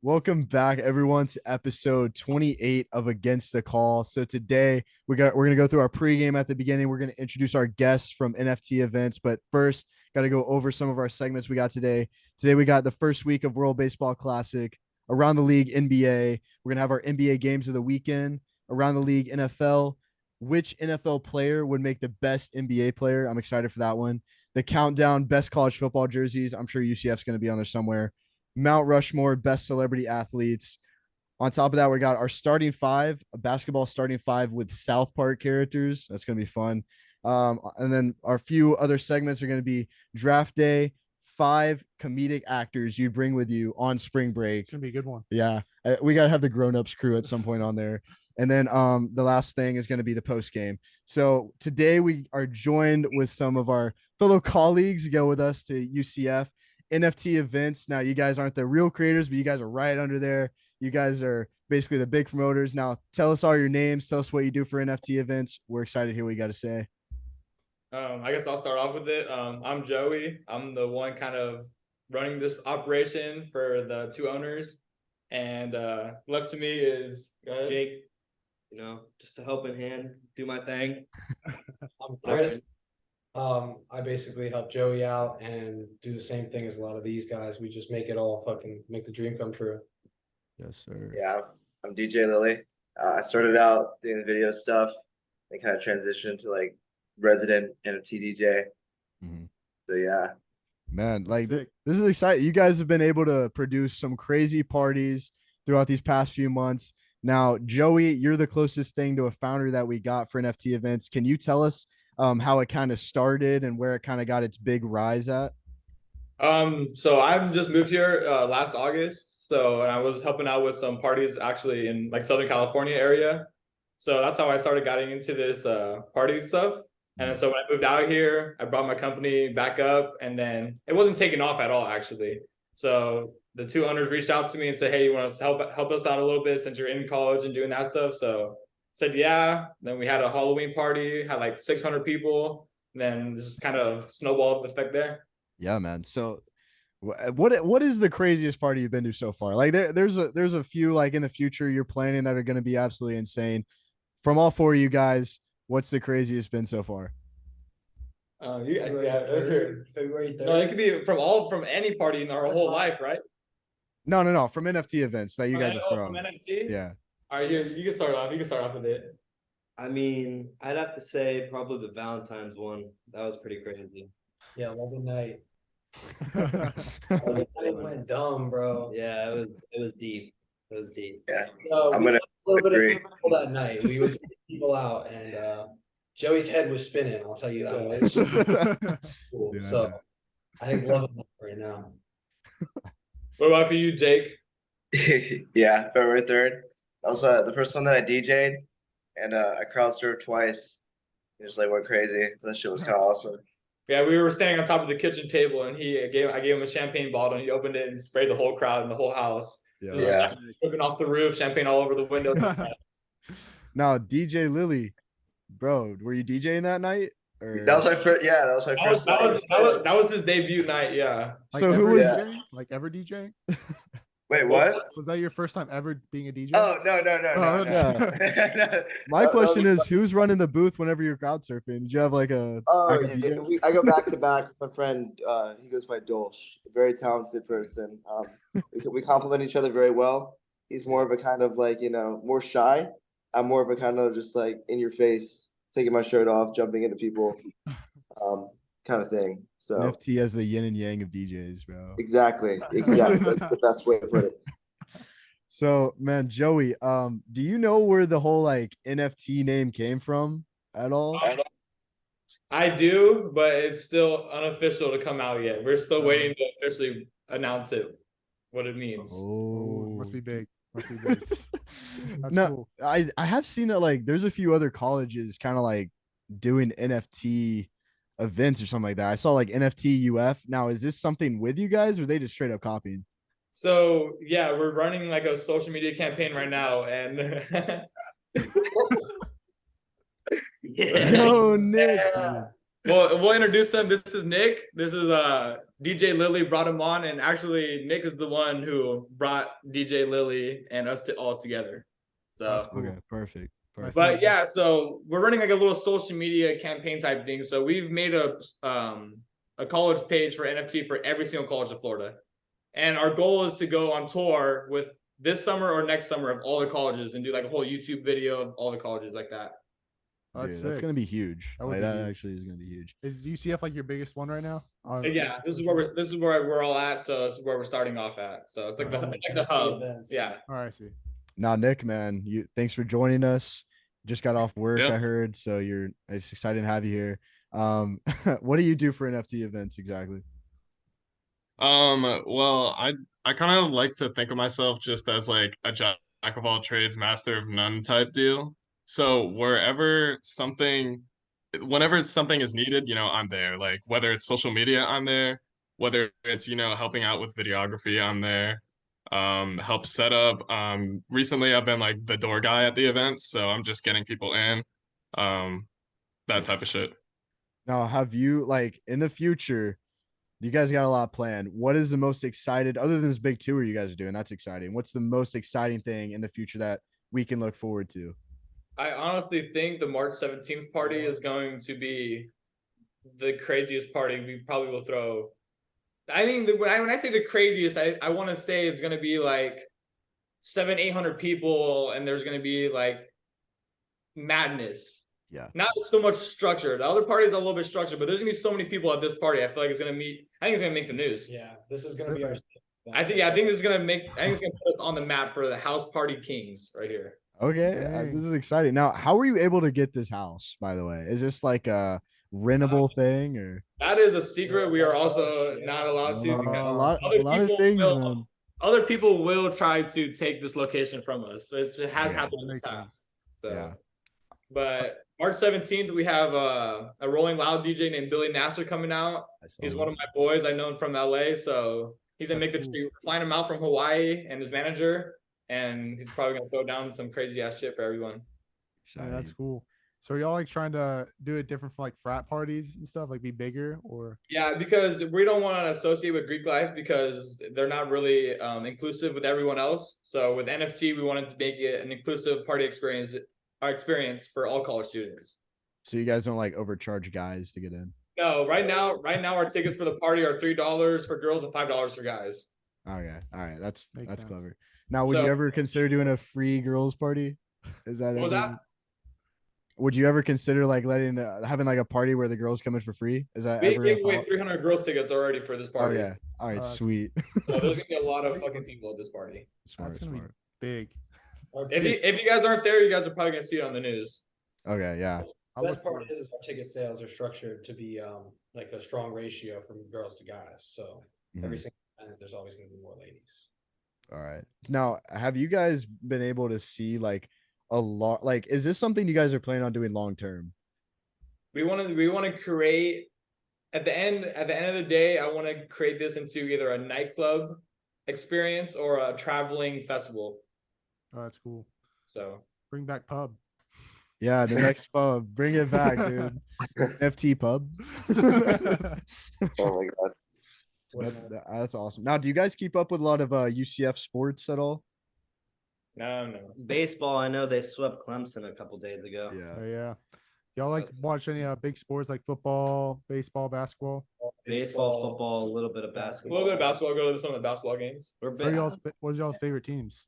Welcome back, everyone, to episode 28 of Against the Call. So today we're gonna go through our pregame at the beginning. We're gonna introduce our guests from NFT events, but first, got to go over some of our segments we got today. Today we got the first week of World Baseball Classic, around the league NBA. We're gonna have our NBA games of the weekend, around the league NFL. Which NFL player would make the best NBA player? I'm excited for that one. The countdown best college football jerseys. I'm sure UCF's gonna be on there somewhere. Mount Rushmore, best celebrity athletes. On top of that, we got our starting five, a basketball starting five with South Park characters. That's going to be fun. And then our few other segments are going to be draft day, five comedic actors you bring with you on spring break. It's gonna be a good one. Yeah, we got to have the grown-ups crew at some point on there. And then the last thing is going to be the post game. So today we are joined with some of our fellow colleagues to go with us to UCF. NFT events. Now, you guys aren't the real creators, but you guys are right under there. You guys are basically the big promoters. Now, tell us all your names. Tell us what you do for NFT events. We're excited to hear what you got to say. I guess I'll start off with it. I'm Joey. I'm the one kind of running this operation for the two owners. And left to me is Jake. Just a helping hand, do my thing. I'm Chris. I basically help Joey out and do the same thing as a lot of these guys. We just make it all fucking make the dream come true. Yes, sir. Yeah, I'm DJ Lilly. I started out doing the video stuff and kind of transitioned to like resident NFT DJ. Mhm. So yeah, Man, like this is exciting. You guys have been able to produce some crazy parties throughout these past few months. Now, Joey, you're the closest thing to a founder that we got for NFT events. Can you tell us how it kind of started and where it kind of got its big rise at? So I've just moved here last August. So and I was helping out with some parties actually in like Southern California area. So that's how I started getting into this party stuff. And then so when I moved out here, I brought my company back up, and then it wasn't taking off at all actually. So the two owners reached out to me and said, "Hey, you want to help us out a little bit since you're in college and doing that stuff?" So I said, "Yeah." Then we had a Halloween party, had like 600 people. And then this kind of snowballed effect there. Yeah, man. So what is the craziest party you've been to so far? Like there's a few like in the future you're planning that are going to be absolutely insane. From all four of you guys, what's the craziest been so far? February 3rd. No, it could be from any party in our whole life, right? No. From NFT events that you guys have From thrown. NFT. Yeah. All right, you can start off. You can start off with it. I mean, I'd have to say probably the Valentine's one. That was pretty crazy. Yeah, love the night. It went dumb, bro. Yeah, it was deep. It was deep. yeah. So I'm we gonna had a little bit agree. of people that night. We would take people out, and Joey's head was spinning. I'll tell you that much. Cool. Yeah. So I think loving that right now. What about for you, Jake? Yeah, February 3rd. That was the first one that I DJ'd, and I crowd surfed twice. It just like went crazy. That shit was kind of awesome. Yeah, we were standing on top of the kitchen table, and I gave him a champagne bottle, and he opened it and sprayed the whole crowd and the whole house. Yeah. Yeah. Flipping off the roof, champagne all over the windows. Now, DJ Lilly, bro, were you DJing that night? Or... That was my first. Yeah, that was my first. That was his debut night. Yeah. So Like who ever was? Yeah. DJ? Like ever DJ? Wait, what? Was that your first time ever being a DJ? Oh no. Oh, yeah. My question is, who's running the booth whenever you're crowd surfing? Did you have like a? Oh, backup DJ? I go back to back with my friend. He goes by Dolch, a very talented person. We complement each other very well. He's more of a kind of like more shy. I'm more of a kind of just like in your face, taking my shirt off, jumping into people, kind of thing. So NFT as the yin and yang of DJs, bro. exactly. That's the best way to put it. So, man, Joey, do you know where the whole like NFT name came from at all? I do, but it's still unofficial to come out yet. We're still waiting to officially announce it, what it means. Oh, Must be big. Must be big. That's no, cool. I have seen that like there's a few other colleges kind of like doing NFT events or something like that. I saw like NFT UF. Now, is this something with you guys, or are they just straight up copying? So yeah, we're running like a social media campaign right now, and Yo, Nick. Well, we'll introduce them. This is Nick. This is DJ Lily brought him on, and actually Nick is the one who brought DJ Lily and us all together. That's So cool. Okay, perfect. Perfect. but yeah, so we're running like a little social media campaign type thing. So we've made a college page for NFT for every single college in Florida. And our goal is to go on tour with this summer or next summer of all the colleges and do like a whole YouTube video of all the colleges like that. Dude, that's sick. gonna be huge. That would Like be that huge. actually is gonna be huge. Is UCF like your biggest one right now? Yeah, this is where we're all at. So this is where we're starting off at. So it's like the hub. Events. Yeah. All right, I see. Now, Nick, man, thanks for joining us. Just got off work, Yeah. I heard. So it's exciting to have you here. What do you do for NFT events exactly? Well, I kind of like to think of myself just as like a jack of all trades, master of none type deal. So whenever something is needed, I'm there. Like whether it's social media, I'm there. Whether it's, helping out with videography, I'm there. Help set up. Recently I've been like the door guy at the events, so I'm just getting people in. That type of shit. Now, have you like in the future? You guys got a lot planned. What is the most excited other than this big tour you guys are doing? That's exciting. What's the most exciting thing in the future that we can look forward to? I honestly think the March 17th party is going to be the craziest party we probably will throw. I mean, when I say the craziest, I want to say it's going to be like 700-800 people, and there's going to be like madness. Yeah. Not so much structure. The other parties are a little bit structured, but there's gonna be so many people at this party. I feel like it's gonna make the news. Yeah, this is gonna be our. I think this is gonna put us on the map for the house party kings right here. Okay, this is exciting. Now, how were you able to get this house? By the way, is this like a rentable thing or? That is a secret. We are also not allowed to. A lot of things, man. Other people will try to take this location from us. So it has happened in the makes past. So, Yeah. But March 17th, we have a Rolling Loud DJ named Billy Nasser coming out. He's one of my boys. I know him from LA, so he's gonna make the trip. We're flying him out from Hawaii and his manager, and he's probably gonna throw down some crazy ass shit for everyone. Yeah, that's cool. So are y'all like trying to do it different from like frat parties and stuff, like be bigger or? Yeah, because we don't want to associate with Greek life because they're not really inclusive with everyone else. So with NFT, we wanted to make it an inclusive party experience for all college students. So you guys don't like overcharge guys to get in? No, right now our tickets for the party are $3 for girls and $5 for guys. Okay, all right, that's Makes sense. clever. Now, would you ever consider doing a free girls party? Is that What was that? Would you ever consider like having like a party where the girls come in for free? Is that We ever? gave away 300 girls tickets already for this Oh party. yeah, all right, that's sweet. So there's gonna be a lot of fucking people at this party. Smart, That's gonna smart. be big. If you guys aren't there, you guys are probably gonna see it on the news. Okay, yeah. I Best look part forward- is our ticket sales are structured to be like a strong ratio from girls to guys. So every Mhm. single event, there's always going to be more ladies. All right. Now, have you guys been able to see like a lot? Like, is this something you guys are planning on doing long term? We want to create at the end of the day. I want to create this into either a nightclub experience or a traveling festival. Oh, that's cool. So Bring back pub. Yeah, the next pub, bring it back, dude. FT pub. Oh my god. That's awesome. Now, do you guys keep up with a lot of UCF sports at all? no. Baseball, I know they swept Clemson a couple days ago. Yeah. Oh, yeah. Y'all like watch any big sports like football, baseball, basketball? Baseball, football, a little bit of A basketball. little bit of basketball. Go to some of the basketball games. We're What are big. what's y'all's favorite teams?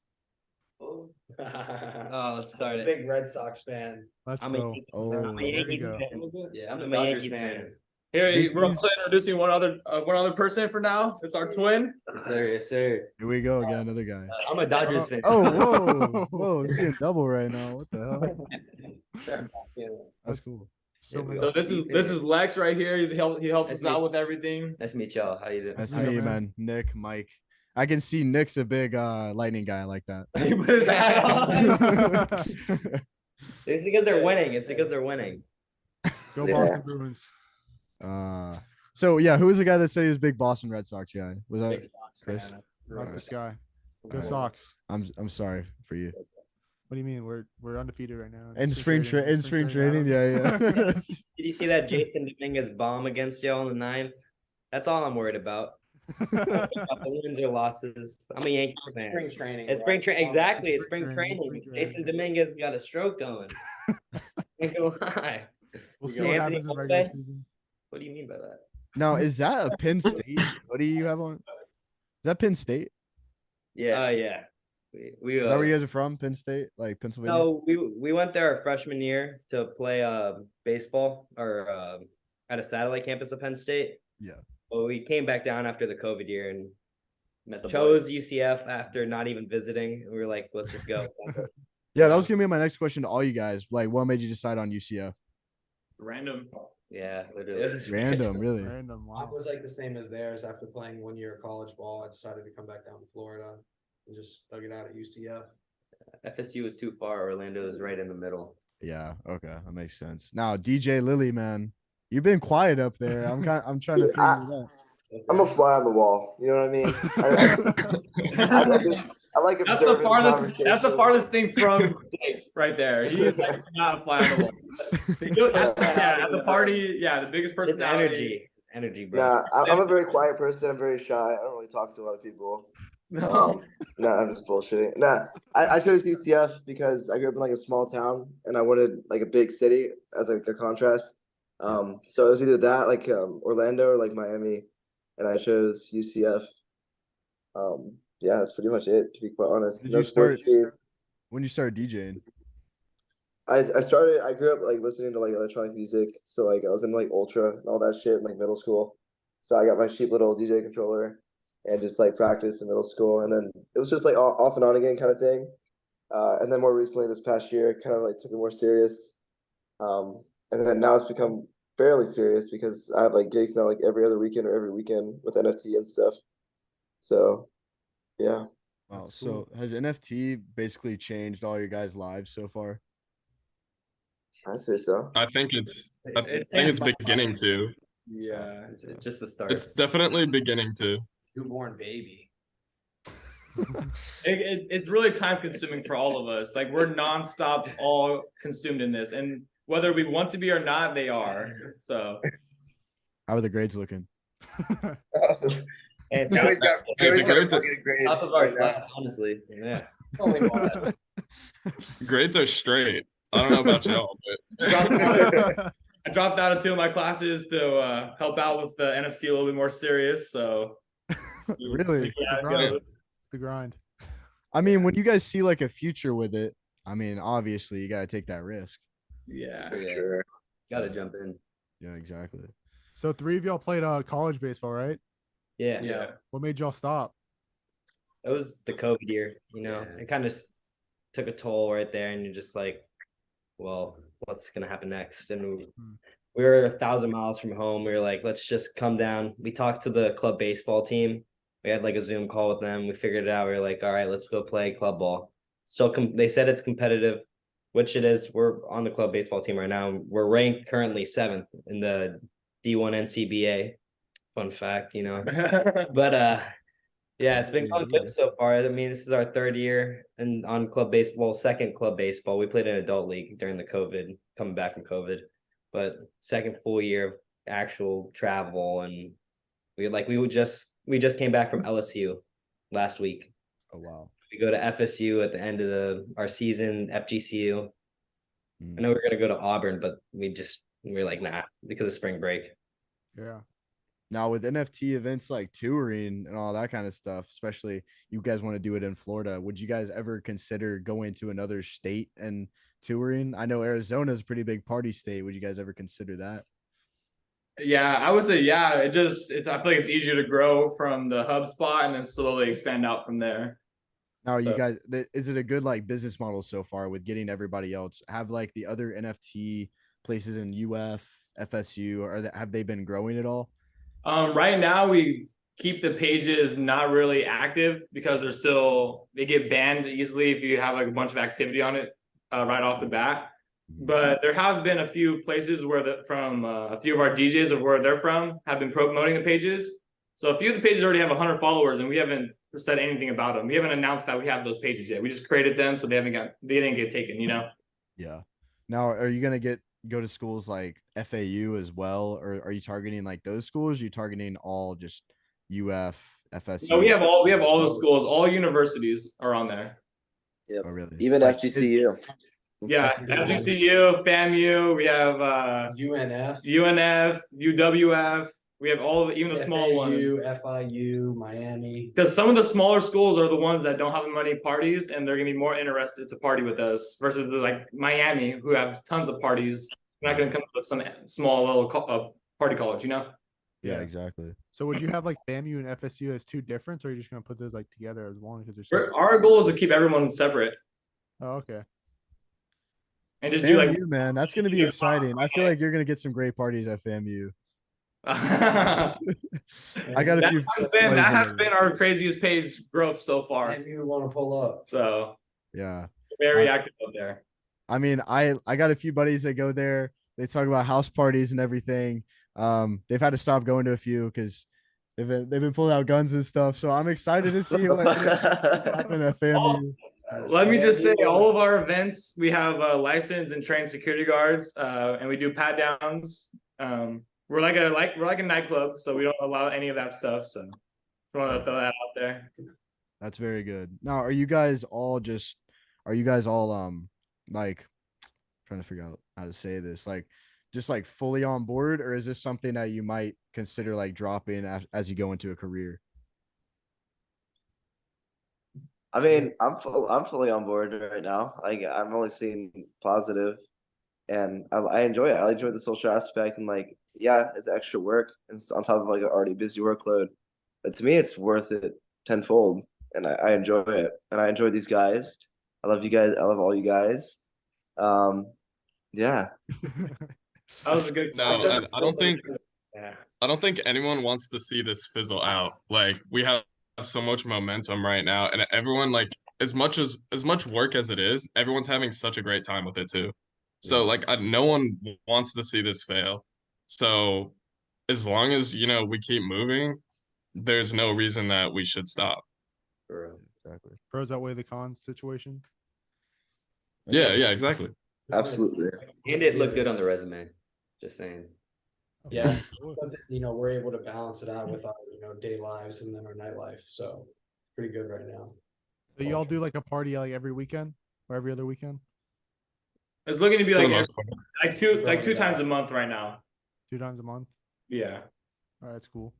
Oh, let's start it. Big Red Sox fan. Let's I'm go. Oh, I'm a there you Yankees go. fan. Yeah, I'm a a Dodgers Yankee fan. Here, we're also introducing one other person for now. It's our twin. Yes, sir. Yes, sir. Here we go again, another guy. I'm a Dodgers fan. Oh, whoa, I'm seeing double right now. What the hell? That's cool. So many- So this is Lex right here. He helps us out with everything. Nice to meet y'all. How you doing? That's Nice, me, man. man. Nick, Mike. I can see Nick's a big lightning guy like that. He put his hat on. It's because they're winning. It's because they're winning. Go Yeah. Boston Bruins. So yeah, who was the guy that said he was a big Boston Red Sox guy? Was that Big Sox Chris? fan. Not this guy. Go Alright. Sox. I'm sorry for you. What do you mean? We're undefeated right now. In spring training, I yeah. don't- Did you see that Jason Dominguez bomb against y'all in the 9th? That's all I'm worried about. About the wins or losses. I'm a Yankees fan. Spring training. It's spring training. Exactly. It's spring training. Jason Dominguez got a stroke going. Can't go lie. We'll see got what Anthony happens in regular Volpe? season. What do you mean by that? Now, is that a Penn State? What do you have on? Is that Penn State? Yeah. Yeah. We Is that where you guys are from? Penn State, like Pennsylvania? No, we went there our freshman year to play baseball or at a satellite campus of Penn State. Yeah. Well, we came back down after the COVID year and chose UCF after not even visiting. And we were like, let's just go. Yeah, that was gonna be my next question to all you guys. Like, what made you decide on UCF? Random. Yeah, literally. Random, really. Random. I Wow. was like the same as theirs. After playing 1 year of college ball, I decided to come back down to Florida and just dug it out at UCF. FSU was too far. Orlando is right in the middle. Yeah. Okay, that makes sense. Now, DJ Lilly, man, you've been quiet up there. I'm trying to Dude, figure it out. I'm a fly on the wall. You know what I mean? I like That's the observing farthest. That's the conversations. farthest thing from Jake right there. He's like not a fly on the wall. Yeah, at the party. Yeah, the biggest It's personality. energy. It's energy, bro. Nah, I'm a very quiet person. I'm very shy. I don't really talk to a lot of people. No. No, I'm just bullshitting. Nah, I chose UCF because I grew up in like a small town and I wanted like a big city as like a contrast. So it was either that, like Orlando or like Miami, and I chose UCF. Yeah, that's pretty much it. To be quite honest, Did no you sports start- team. When you started DJing? I grew up like listening to like electronic music, so like I was in like Ultra and all that shit in like middle school. So I got my cheap little DJ controller and just like practice in middle school, and then it was just like off and on again kind of thing. And then more recently, this past year, kind of like took it more serious. And then now it's become fairly serious because I have like gigs now like every other weekend or every weekend with NFT and stuff. So, yeah. Wow. That's So has NFT basically changed all your guys' lives so far? I say so. I think it's beginning to. Yeah. It's just the start. It's definitely beginning to. Newborn baby. It's really time consuming for all of us. Like we're nonstop all consumed in this, and whether we want to be or not, they are. So How are the grades looking? And Now he's got Hey, now he's got a grades are- fucking grade top of our right now. class, honestly. Yeah. Only one. Grades are straight. I don't know about y'all, but I dropped out of 2 of my classes to help out with the NFC a little bit more serious. So Really? yeah, Right. yeah. It's the grind. I mean, when you guys see like a future with it, I mean, obviously you gotta take that risk. Yeah. For sure. Gotta jump in. Yeah, exactly. So 3 of y'all played college baseball, right? Yeah. Yeah. What made y'all stop? It was the COVID year, you know. Yeah. It kind of took a toll right there, and you're just like, well, what's gonna happen next? And we were 1,000 miles from home. We were like, let's just come down. We talked to the club baseball team. We had like a Zoom call with them. We figured it out. We were like, all right, let's go play club ball. So they said it's competitive, which it is. We're on the club baseball team right now. We're ranked currently 7th in the D1 NCBA. Fun fact, you know. But yeah, it's been going good so far. I mean, this is our 3rd year and on club baseball, 2nd club baseball. We played in adult league during the COVID, coming back from COVID, but 2nd full year of actual travel, and we just came back from LSU last week. Oh wow. We go to FSU at the end of our season, FGCU. Mm. I know we we're gonna go to Auburn, but we're like, nah, because of spring break. Yeah. Now with NFT events like touring and all that kind of stuff, especially you guys want to do it in Florida, would you guys ever consider going to another state and touring? I know Arizona is a pretty big party state. Would you guys ever consider that? Yeah, I would say yeah. I feel like it's easier to grow from the hub spot and then slowly expand out from there. Now, you So- guys, is it a good like business model so far with getting everybody else? Have like the other NFT places in UF, FSU, or have they been growing at all? Right now we keep the pages not really active because they get banned easily if you have like a bunch of activity on it right off the bat. But there have been a few places where a few of our DJs of where they're from have been promoting the pages. So a few of the pages already have 100 followers, and we haven't said anything about them. We haven't announced that we have those pages yet. We just created them, so they didn't get taken. Yeah. Now, are you gonna go to schools like FAU as well, or are you targeting like those schools? Are you targeting all just UF, FSU? No, we have all the schools, all universities are on there. Yep. Oh, really? Even Like, FGCU. Yeah, FGCU, FAMU, we have UNF, UWF. We have even the small ones. FIU, Miami. Because some of the smaller schools are the ones that don't have money parties, and they're gonna be more interested to party with us versus like Miami, who have tons of parties. They're not gonna come to some small little party college, Yeah, exactly. So would you have like FAMU and FSU as two different, or are you just gonna put those like together as one because they're Our goal is to keep everyone separate. Oh, okay. And just do like FAMU, man, that's gonna be exciting. I feel like you're gonna get some great parties at FAMU. I got a few. That has been our craziest page growth so far. Maybe you want to pull up. So yeah, very active up there. I mean, I got a few buddies that go there. They talk about house parties and everything. They've had to stop going to a few because they've been pulling out guns and stuff. So I'm excited to see what happen at FAMU. Let me just say, all of our events, we have licensed and trained security guards, and we do pat downs. We're like a nightclub, so we don't allow any of that stuff. So I want to throw that out there. That's very good. Now, are you guys all like trying to figure out how to say this, like just like fully on board, or is this something that you might consider like dropping as you go into a career? I mean, I'm fully on board right now. Like I'm only seeing positive, and I enjoy it. I enjoy the social aspect, and like, yeah, it's extra work, and it's on top of like an already busy workload. But to me, it's worth it tenfold, and I enjoy it, and I enjoy these guys. I love you guys. I love all you guys. Yeah. That was a good. No, I don't think Yeah. I don't think anyone wants to see this fizzle out. Like we have so much momentum right now, and everyone like as much work as it is, everyone's having such a great time with it too. So like no one wants to see this fail. So as long as we keep moving, there's no reason that we should stop. Exactly. Pros outweigh the cons situation. Yeah, exactly. Absolutely. And it looked good on the resume. Just saying. Yeah, we're able to balance it out with our day lives and then our night life. So pretty good right now. So you all do like a party like every weekend or every other weekend? It's looking to be For the like most part. two times a month right now. 2 times a month? Yeah. All right, that's cool.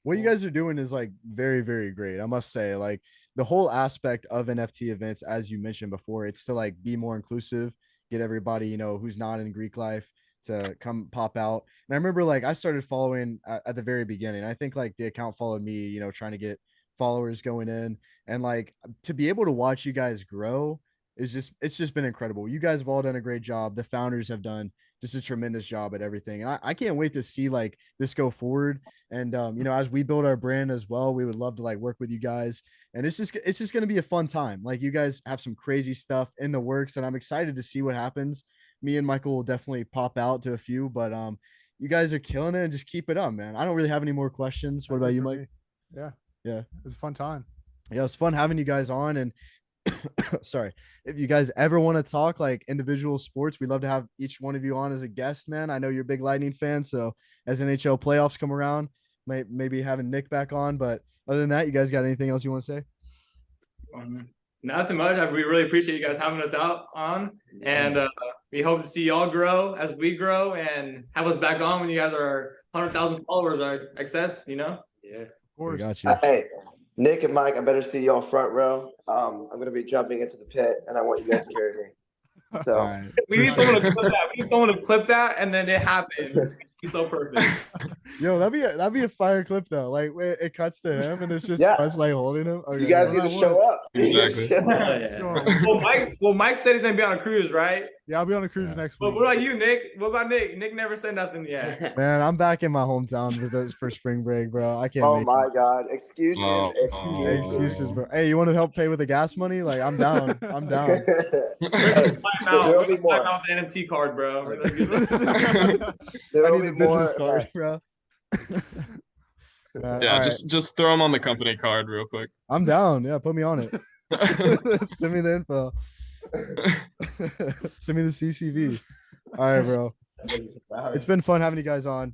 What you guys are doing is like very, very great. I must say, like the whole aspect of NFT events, as you mentioned before, it's to like be more inclusive, get everybody, who's not in Greek life to come pop out. And I remember like I started following at the very beginning. I think like the account followed me, trying to get followers going in, and like to be able to watch you guys grow it's just been incredible. You guys have all done a great job. The founders have done just a tremendous job at everything. And I can't wait to see like this go forward. And as we build our brand as well, we would love to like work with you guys. And it's just going to be a fun time. Like you guys have some crazy stuff in the works, and I'm excited to see what happens. Me and Michael will definitely pop out to a few, but you guys are killing it, and just keep it up, man. I don't really have any more questions. What about you, Mike? Yeah. It was a fun time. Yeah, it's fun having you guys on. And sorry, if you guys ever want to talk like individual sports, we'd love to have each one of you on as a guest, man. I know you're a big Lightning fan, so as NHL playoffs come around, maybe having Nick back on. But other than that, you guys got anything else you want to say? Nothing much. We really appreciate you guys having us out on, and we hope to see y'all grow as we grow, and have us back on when you guys are 100,000 followers or excess. Yeah, of course. We got you. Hey, Nick and Mike, I better see y'all front row. I'm gonna be jumping into the pit, and I want you guys to carry me. So All right. We need someone to clip that. We need someone to clip that, and then it happened. He's so perfect. Yo, that'd be a fire clip though. Like it cuts to him, and it's just Yeah. us like holding him. Okay, you guys yeah. get to show up. Exactly. Well, Mike said he's gonna be on a cruise, right? Yeah, I'll be on a cruise Yeah. next But week. what about you, Nick? What about Nick? Nick never said nothing yet. Man, I'm back in my hometown for spring break, bro. I can't. Oh make my it. God! Excuses. Excuses, bro. Hey, you want to help pay with the gas money? Like I'm down. I'm down. Hey, there'll be more. Off the NFT card, bro. I There will need be the business more card, bro. Yeah, Yeah, all right. just throw them on the company card real quick. I'm down. Yeah, put me on it. Send me the info. Send me the CCV. All right, bro. It's been fun having you guys on.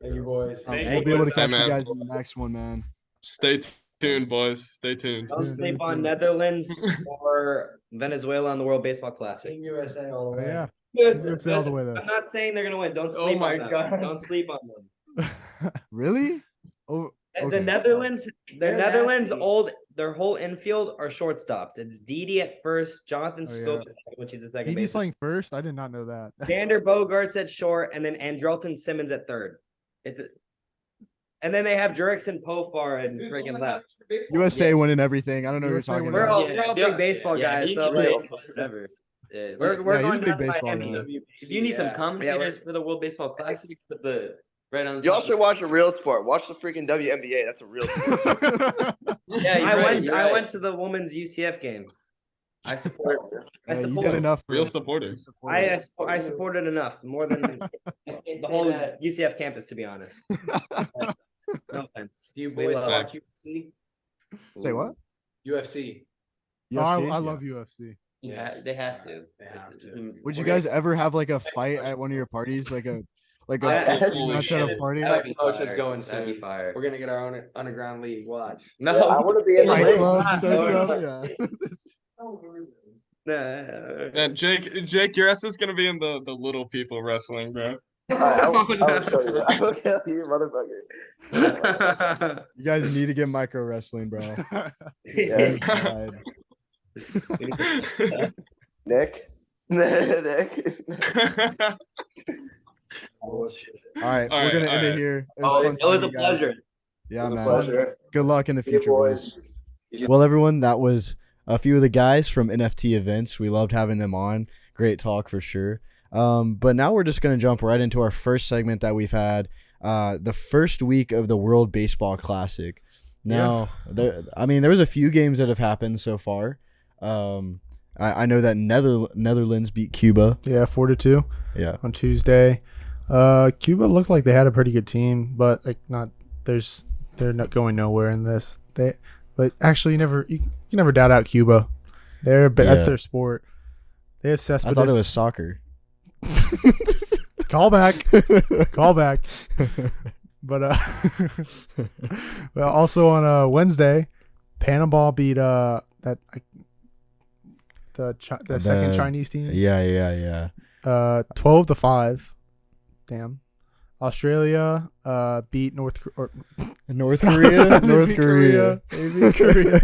Thank you, boys. Thank We'll you, be able to boys. catch you man. guys in the next one, man. Stay tuned, boys. Stay tuned. Don't Stay sleep on tuned. Netherlands or Venezuela on the World Baseball Classic. Team USA all the Oh, way. yeah. Yes, USA all the way there. I'm not saying they're gonna win. Don't Oh sleep my on them. God. Don't sleep on them. Really? Oh, The okay. Netherlands, They're Netherlands nasty. their whole infield are shortstops. It's Didi at first, Jonathan Oh, yeah. Scope, which is the second Edie's base. playing first. I did not know that. Xander Bogarts at short, and then Andrelton Simmons at third. And then they have Jurickson Pofar and freaking left. USA winning everything. I don't know what you're USA talking winning about. We're all big baseball guys, so Yeah. like whatever. We're Yeah, he's a going big down to baseball Miami. guy. If you need some Yeah. commentators for the World Baseball Classic, put the right on. You also watch a real sport. Watch the freaking WNBA. That's a real sport. Yeah, you're I right, went. you're I right. went to the women's UCF game. I support. I Yeah, you support. did enough. Real supporter. I supported enough more than the whole UCF campus, to be honest. No offense. Do you We boys love watch UFC? Say what? UFC. Oh, I UFC? love UFC. Yes. They have to. They have to. Would you guys ever have like a fight at one of your parties, like a Holy match at a shit. party? That promotion's going That'd be soon. fire. We're gonna get our own underground league. Watch. Yeah, I want to be in the Fight league. club Ah, starts no, up. Yeah. Man, Jake, your ass is gonna be in the little people wrestling, bro. All right, I will show you. I will kill you, motherfucker. You guys need to get micro wrestling, bro. Yeah. Inside. Nick. Nick. Oh shit. All right, All we're right, gonna all end it right. here. It Oh, fun it was seeing a you guys. pleasure. Yeah, It was a man. pleasure. Good luck in the See you, future, boys. boys. Well, everyone, that was a few of the guys from NFT Events. We loved having them on. Great talk for sure. But now we're just going to jump right into our first segment that we've had, the first week of the World Baseball Classic. Now, there was a few games that have happened so far. I know that Netherlands beat Cuba. Yeah, 4-2 Yeah. on Tuesday. Cuba looked like they had a pretty good team, but they're not going nowhere in this. But actually, you can never doubt out Cuba. That's Yeah. their sport. They have Cespedes. I thought it was soccer. Call back. Call back. But well, also on Wednesday, Panama beat the second Chinese team. Yeah. 12-5. Damn. Australia beat North Korea. North Korea. They beat Korea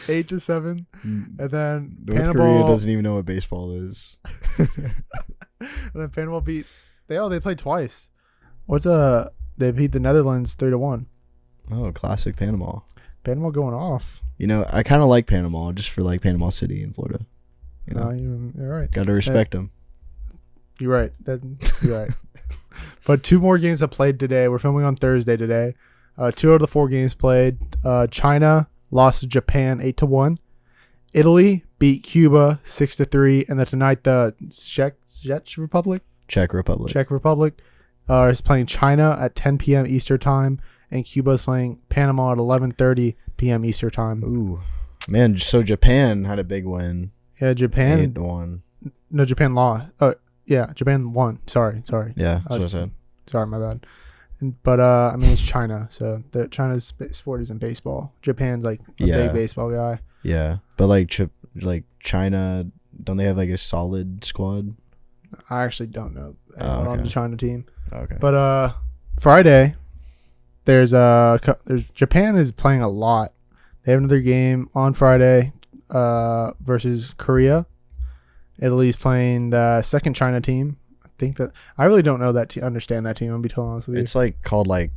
8-7. And then North Panama Korea doesn't even know what baseball is. And then Panama beat. They played twice. They beat the Netherlands 3-1. Oh, classic Panama. Panama going off. You know, I kind of like Panama just for like Panama City in Florida. You know, You're right. got to respect them. You're right. You're right. But two more games have played today. We're filming on Thursday today. 2 out of the 4 games played. China lost to Japan 8-1. Italy beat Cuba 6-3. And then tonight the Czech Republic is playing China at 10 p.m. Eastern time, and Cuba is playing Panama at 11:30 p.m. Eastern time. Ooh, man! So Japan had a big win. Yeah, Japan. 8-1. No, Japan lost. Oh, yeah, Japan won. Sorry. Yeah, I that's what I was- said. Sorry, my bad. But it's China, so China's sport isn't baseball. Japan's like a Yeah. big baseball guy. Yeah, but like China, don't they have like a solid squad? I actually don't know Oh, on okay. the China team. Okay. But Friday, there's Japan is playing a lot. They have another game on Friday versus Korea. Italy's playing the second China team. I think that I really don't know that understand that team. I'm gonna be totally honest with you. It's like called like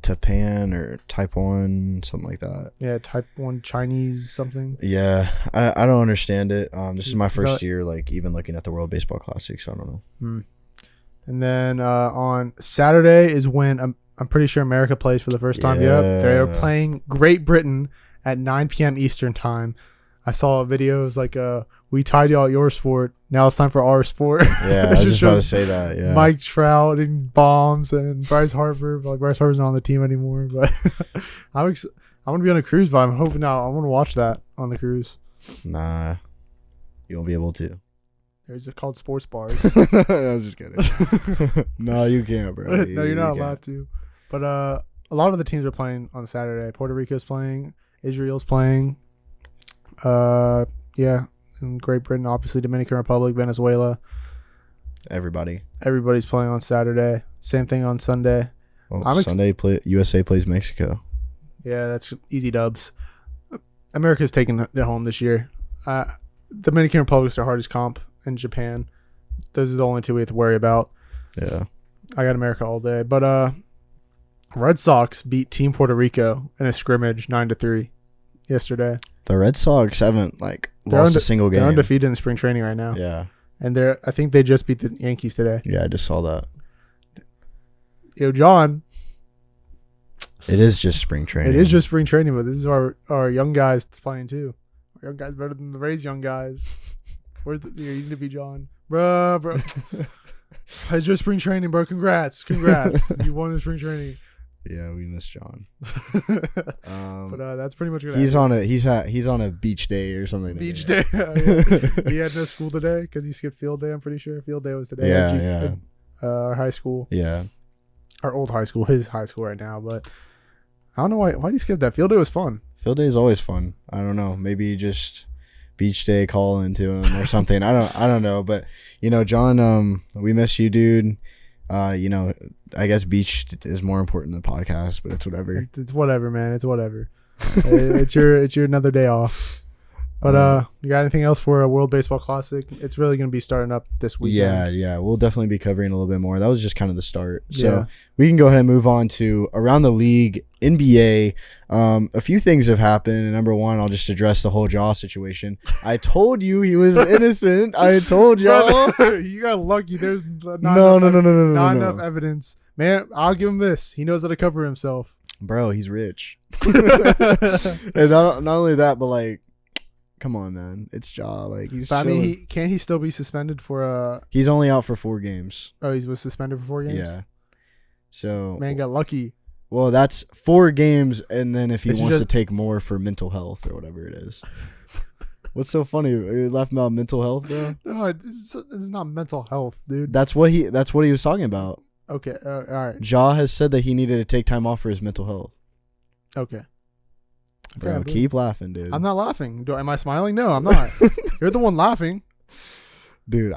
Tapan or Taiwan, something like that. Yeah, type 1 Chinese something. Yeah, I don't understand it. This is my Is first that- year like even looking at the World Baseball Classic, so I don't know. And then on Saturday is when I'm pretty sure America plays for the first time. Yep, they're Yeah. playing Great Britain at 9 p.m. Eastern time. I saw videos like we tied you out your sport. Now it's time for our sport. Yeah, I was just about to say that. Yeah. Mike Trout and bombs and Bryce Harper. Like Bryce Harper's not on the team anymore, but I want to be on a cruise. But I'm hoping now I want to watch that on the cruise. Nah, you won't be able to. There's called sports bars. I was just kidding. No, you can't, bro. No, you're not allowed to. But a lot of the teams are playing on Saturday. Puerto Rico's playing. Israel's playing. Yeah, and Great Britain, obviously Dominican Republic, Venezuela. Everybody's playing on Saturday. Same thing on Sunday. Well, Sunday USA plays Mexico. Yeah, that's easy dubs. America's taking it home this year. Dominican Republic's their hardest comp, and Japan. Those are the only two we have to worry about. Yeah. I got America all day. But Red Sox beat Team Puerto Rico in a scrimmage 9-3 yesterday. The Red Sox haven't lost a single game. They're undefeated in spring training right now. Yeah. And I think they just beat the Yankees today. Yeah, I just saw that. Yo, John. It is just spring training. It is just spring training, but this is our young guys playing too. Our young guys better than the Rays young guys. You're going to be John. Bro. It's just spring training, bro. Congrats. You won the spring training. Yeah, we miss John. But that's pretty much good. He's on a beach day or something. Beach day. He had no school today because he skipped field day. I'm pretty sure field day was today. Yeah. Our high school. Yeah. Our old high school. His high school right now. But I don't know why did he skip that? Field day was fun. Field day is always fun. I don't know. Maybe just beach day call into him or something. I don't know. But John, we miss you, dude. I guess beach is more important than podcast, but it's whatever. It's whatever, man. It's whatever. it's your another day off. But you got anything else for a World Baseball Classic? It's really going to be starting up this weekend. Yeah. We'll definitely be covering a little bit more. That was just kind of the start. So we can go ahead and move on to around the league, NBA. A few things have happened. And number one, I'll just address the whole Jaw situation. I told you he was innocent. I told y'all. You got lucky. There's not enough evidence. Man, I'll give him this. He knows how to cover himself. Bro, he's rich. And not only that, but come on, man. It's Jaw. He's. But, I mean, can't he still be suspended for He's only out for 4 games. Oh, he was suspended for 4 games. Yeah. So. Man got lucky. Well, that's 4 games, and then if he wants to take more for mental health or whatever it is. What's so funny? Are you laughing about mental health, bro? No, it's not mental health, dude. That's what he was talking about. Okay. All right. Ja has said that he needed to take time off for his mental health. Okay. Bro, yeah, keep laughing, dude. I'm not laughing. Am I smiling? No, I'm not. You're the one laughing. Dude,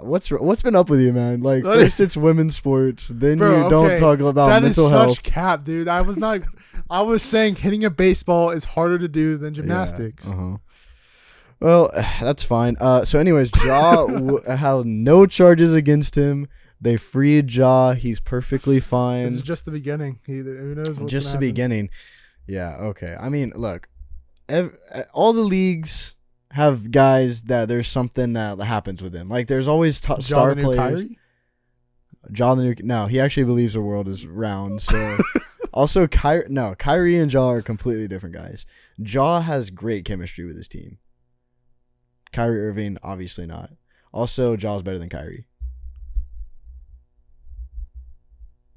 what's been up with you, man? First it's women's sports, then you don't talk about mental health. That is such cap, dude. I was saying hitting a baseball is harder to do than gymnastics. Yeah, Well, that's fine. So anyways, Ja had no charges against him. They freed Ja. He's perfectly fine. This is just the beginning. Who knows what's just the happen. Beginning. Yeah, okay. I mean, look, all the leagues have guys that there's something that happens with them. There's always star players. No, he actually believes the world is round. So, also Kyrie and Ja are completely different guys. Ja has great chemistry with his team. Kyrie Irving, obviously not. Also, Ja's better than Kyrie.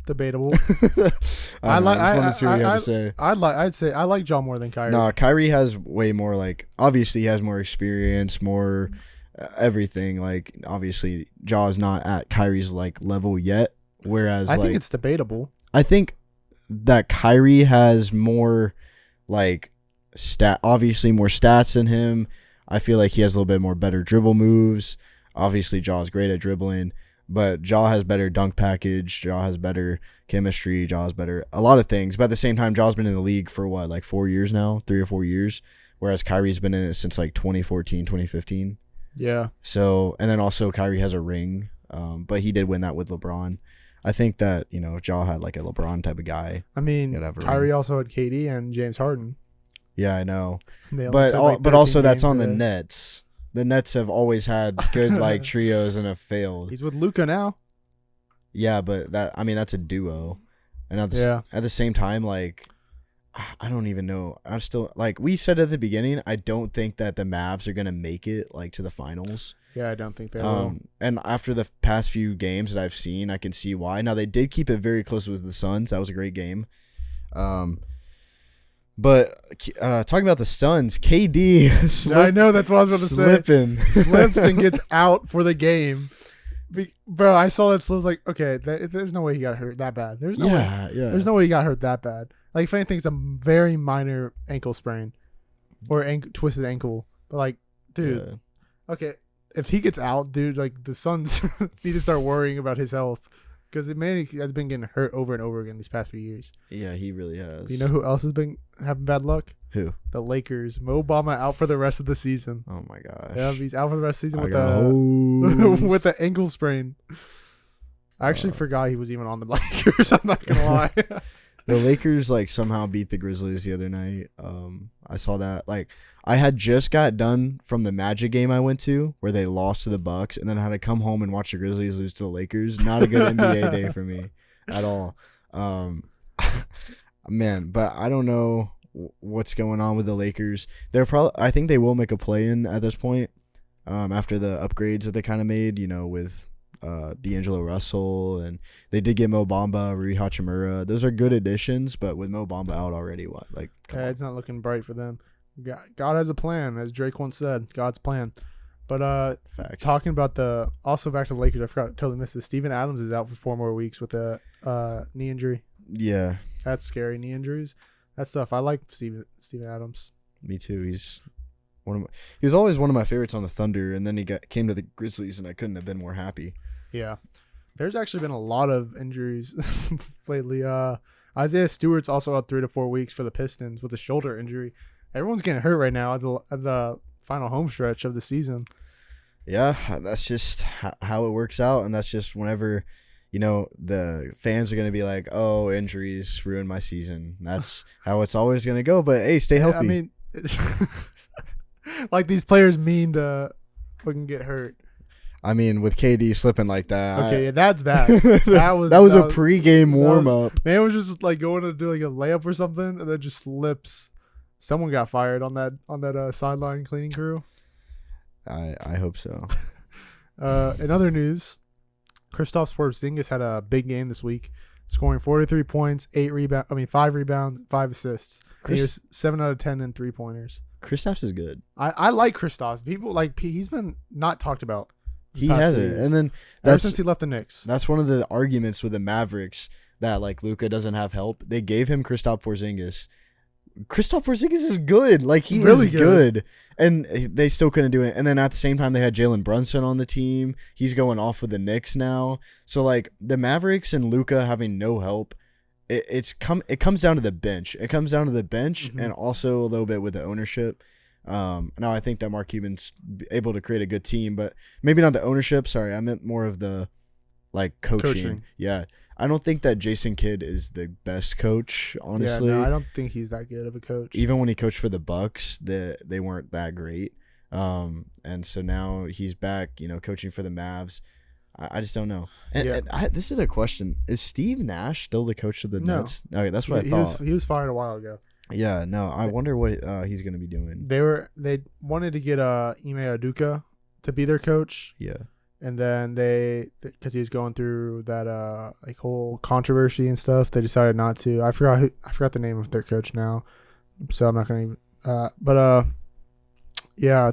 Debatable. I want to see what you have to say. I'd say I like Ja more than Kyrie. No, Kyrie has way more obviously he has more experience, more everything. Obviously Ja is not at Kyrie's level yet. Whereas I think it's debatable. I think that Kyrie has more obviously more stats than him. I feel like he has a little bit more better dribble moves. Obviously Ja is great at dribbling. But Ja has better dunk package. Ja has better chemistry. Ja has better a lot of things. But at the same time, Ja's been in the league for 4 years now? 3 or 4 years. Whereas Kyrie's been in it since 2014, 2015. Yeah. So, and then also Kyrie has a ring. But he did win that with LeBron. I think that, Ja had a LeBron type of guy. I mean, Kyrie also had KD and James Harden. Yeah, I know. But also that's on the Nets. The Nets have always had good trios and have failed. He's with Luka now. Yeah, but that's a duo, and at the same time, I don't even know. I'm still like we said at the beginning. I don't think that the Mavs are gonna make it like to the finals. Yeah, I don't think they will. And after the past few games that I've seen, I can see why. Now they did keep it very close with the Suns. That was a great game. But talking about the Suns, KD I know that's what I was going to slipping. say. Slips and gets out for the game. Bro, I saw that. So I was like, okay, there's no way he got hurt that bad. There's no way. There's no way he got hurt that bad. Like, if anything, it's a very minor ankle sprain or twisted ankle. But like, dude, okay, if he gets out, dude, like the Suns need to start worrying about his health because the man has been getting hurt over and over again these past few years. Yeah, he really has. You know who else has been having bad luck? Who? The Lakers. Mo Bamba out for the rest of the season. Oh my gosh. Yeah, he's out for the rest of the season with the ankle sprain. I actually forgot he was even on the Lakers. I'm not gonna lie. The Lakers like somehow beat the Grizzlies the other night. I saw that. Like I had just got done from the Magic game I went to where they lost to the Bucks, and then I had to come home and watch the Grizzlies lose to the Lakers. Not a good NBA day for me at all. Man, but I don't know what's going on with the Lakers. I think they will make a play-in at this point. After the upgrades that they kind of made, with D'Angelo Russell, and they did get Mo Bamba, Rui Hachimura. Those are good additions, but with Mo Bamba out already, what? Like, it's not looking bright for them. God has a plan, as Drake once said. God's plan. But Facts. Talking about also back to the Lakers, I forgot, totally missed this. Steven Adams is out for 4 more weeks with a knee injury. Yeah, that's scary. Knee injuries, that stuff. I like Steven Adams. Me too. He was always one of my favorites on the Thunder, and then he came to the Grizzlies, and I couldn't have been more happy. Yeah, there's actually been a lot of injuries lately. Isaiah Stewart's also out 3 to 4 weeks for the Pistons with a shoulder injury. Everyone's getting hurt right now at the final home stretch of the season. Yeah, that's just how it works out, and that's just whenever, the fans are going to be like, oh, injuries ruined my season. That's how it's always going to go, but hey, stay healthy. I mean, like these players mean to fucking get hurt. I mean, with KD slipping like that. Okay, yeah, that's bad. That was a pregame warm-up. Man was just like going to do like a layup or something, and then just slips. Someone got fired on that sideline cleaning crew. I hope so. In other news, Kristaps Porzingis had a big game this week, scoring 43 points, 5 rebounds, 5 assists. He was 7 out of 10 in 3-pointers. Kristaps is good. I like Kristaps. People he's been not talked about. He hasn't, and then ever since he left the Knicks. That's one of the arguments with the Mavericks that like Luka doesn't have help. They gave him Kristaps Porzingis. Kristaps Porzingis is good. Like he really is good. And they still couldn't do it. And then at the same time, they had Jalen Brunson on the team. He's going off with the Knicks now. So like the Mavericks and Luka having no help, it comes down to the bench. It comes down to the bench and also a little bit with the ownership. Now I think that Mark Cuban's able to create a good team, but maybe not the ownership. Sorry, I meant more of the like coaching. Yeah. I don't think that Jason Kidd is the best coach, honestly. Yeah, no, I don't think he's that good of a coach. Even when he coached for the Bucks, they weren't that great. And so now he's back, coaching for the Mavs. I just don't know. And this is a question: is Steve Nash still the coach of the Nets? Okay, that's what I thought. He was fired a while ago. Yeah, no. I wonder what he's going to be doing. They wanted to get Ime Udoka to be their coach. Yeah. And then because he was going through that like whole controversy and stuff, they decided not to. I forgot the name of their coach now, so I'm not gonna even. Yeah.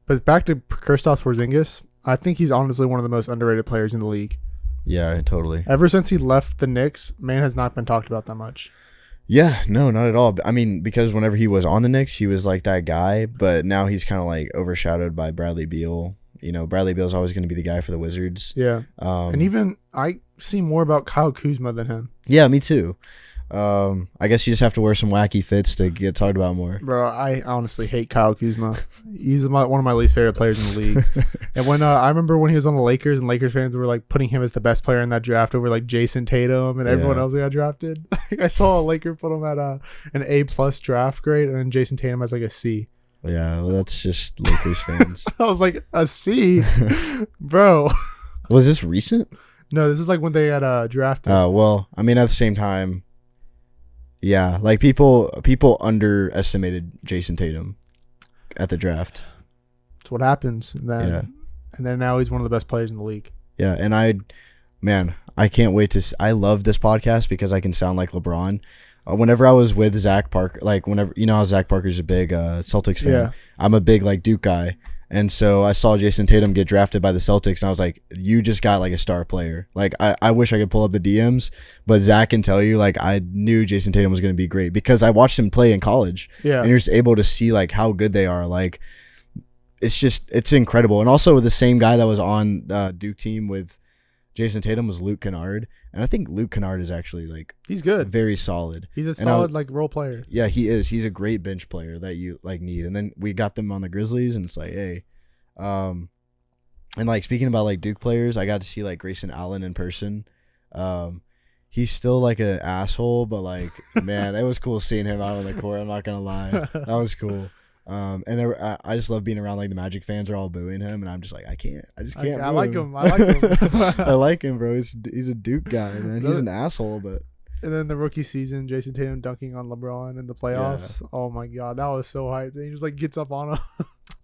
But back to Kristaps Porzingis, I think he's honestly one of the most underrated players in the league. Yeah, totally. Ever since he left the Knicks, man has not been talked about that much. Yeah, no, not at all. I mean, because whenever he was on the Knicks, he was like that guy, but now he's kind of like overshadowed by Bradley Beal. Bradley Beal's always going to be the guy for the Wizards. Yeah. And even I see more about Kyle Kuzma than him. Yeah, me too. I guess you just have to wear some wacky fits to get talked about more. Bro, I honestly hate Kyle Kuzma. He's one of my least favorite players in the league. And when I remember when he was on the Lakers and Lakers fans were like putting him as the best player in that draft over like Jason Tatum and everyone else that got drafted. I saw a Laker put him at an A+ draft grade, and then Jason Tatum has like a C. Yeah, well, that's just Lakers fans. I was like, a C? Bro. Was this recent? No, this is like when they had drafted. Oh, well, I mean, at the same time, Yeah, like people underestimated Jason Tatum at the draft. That's what happens. And then, Yeah. and then now he's one of the best players in the league. Yeah, and I can't wait to. I love this podcast because I can sound like LeBron. Whenever I was with Zach Parker, like whenever you know how Zach Parker's a big Celtics fan, Yeah. I'm a big like Duke guy, and so I saw Jason Tatum get drafted by the Celtics, and I was like, you just got like a star player. Like I wish I could pull up the DMs, but Zach can tell you like I knew Jason Tatum was going to be great because I watched him play in college, Yeah. and you're just able to see like how good they are. Like it's incredible, and also the same guy that was on Duke team with Jason Tatum was Luke Kennard, and I think Luke Kennard is actually like He's good. very solid. He's a And I solid was- like role player. Yeah, he is. He's a great bench player that you like need. And then we got them on the Grizzlies, and it's like, hey, and like speaking about like Duke players, I got to see like Grayson Allen in person. He's still like an asshole, but like man, it was cool seeing him out on the court. I'm not gonna lie, that was cool. I just love being around like the Magic fans are all booing him, and I'm just like I just can't. I boo like him. I like him. I like him, bro. He's a Duke guy, man. He's an asshole, but And then the rookie season, Jason Tatum dunking on LeBron in the playoffs. Oh my god, that was so hyped. And he just like gets up on him.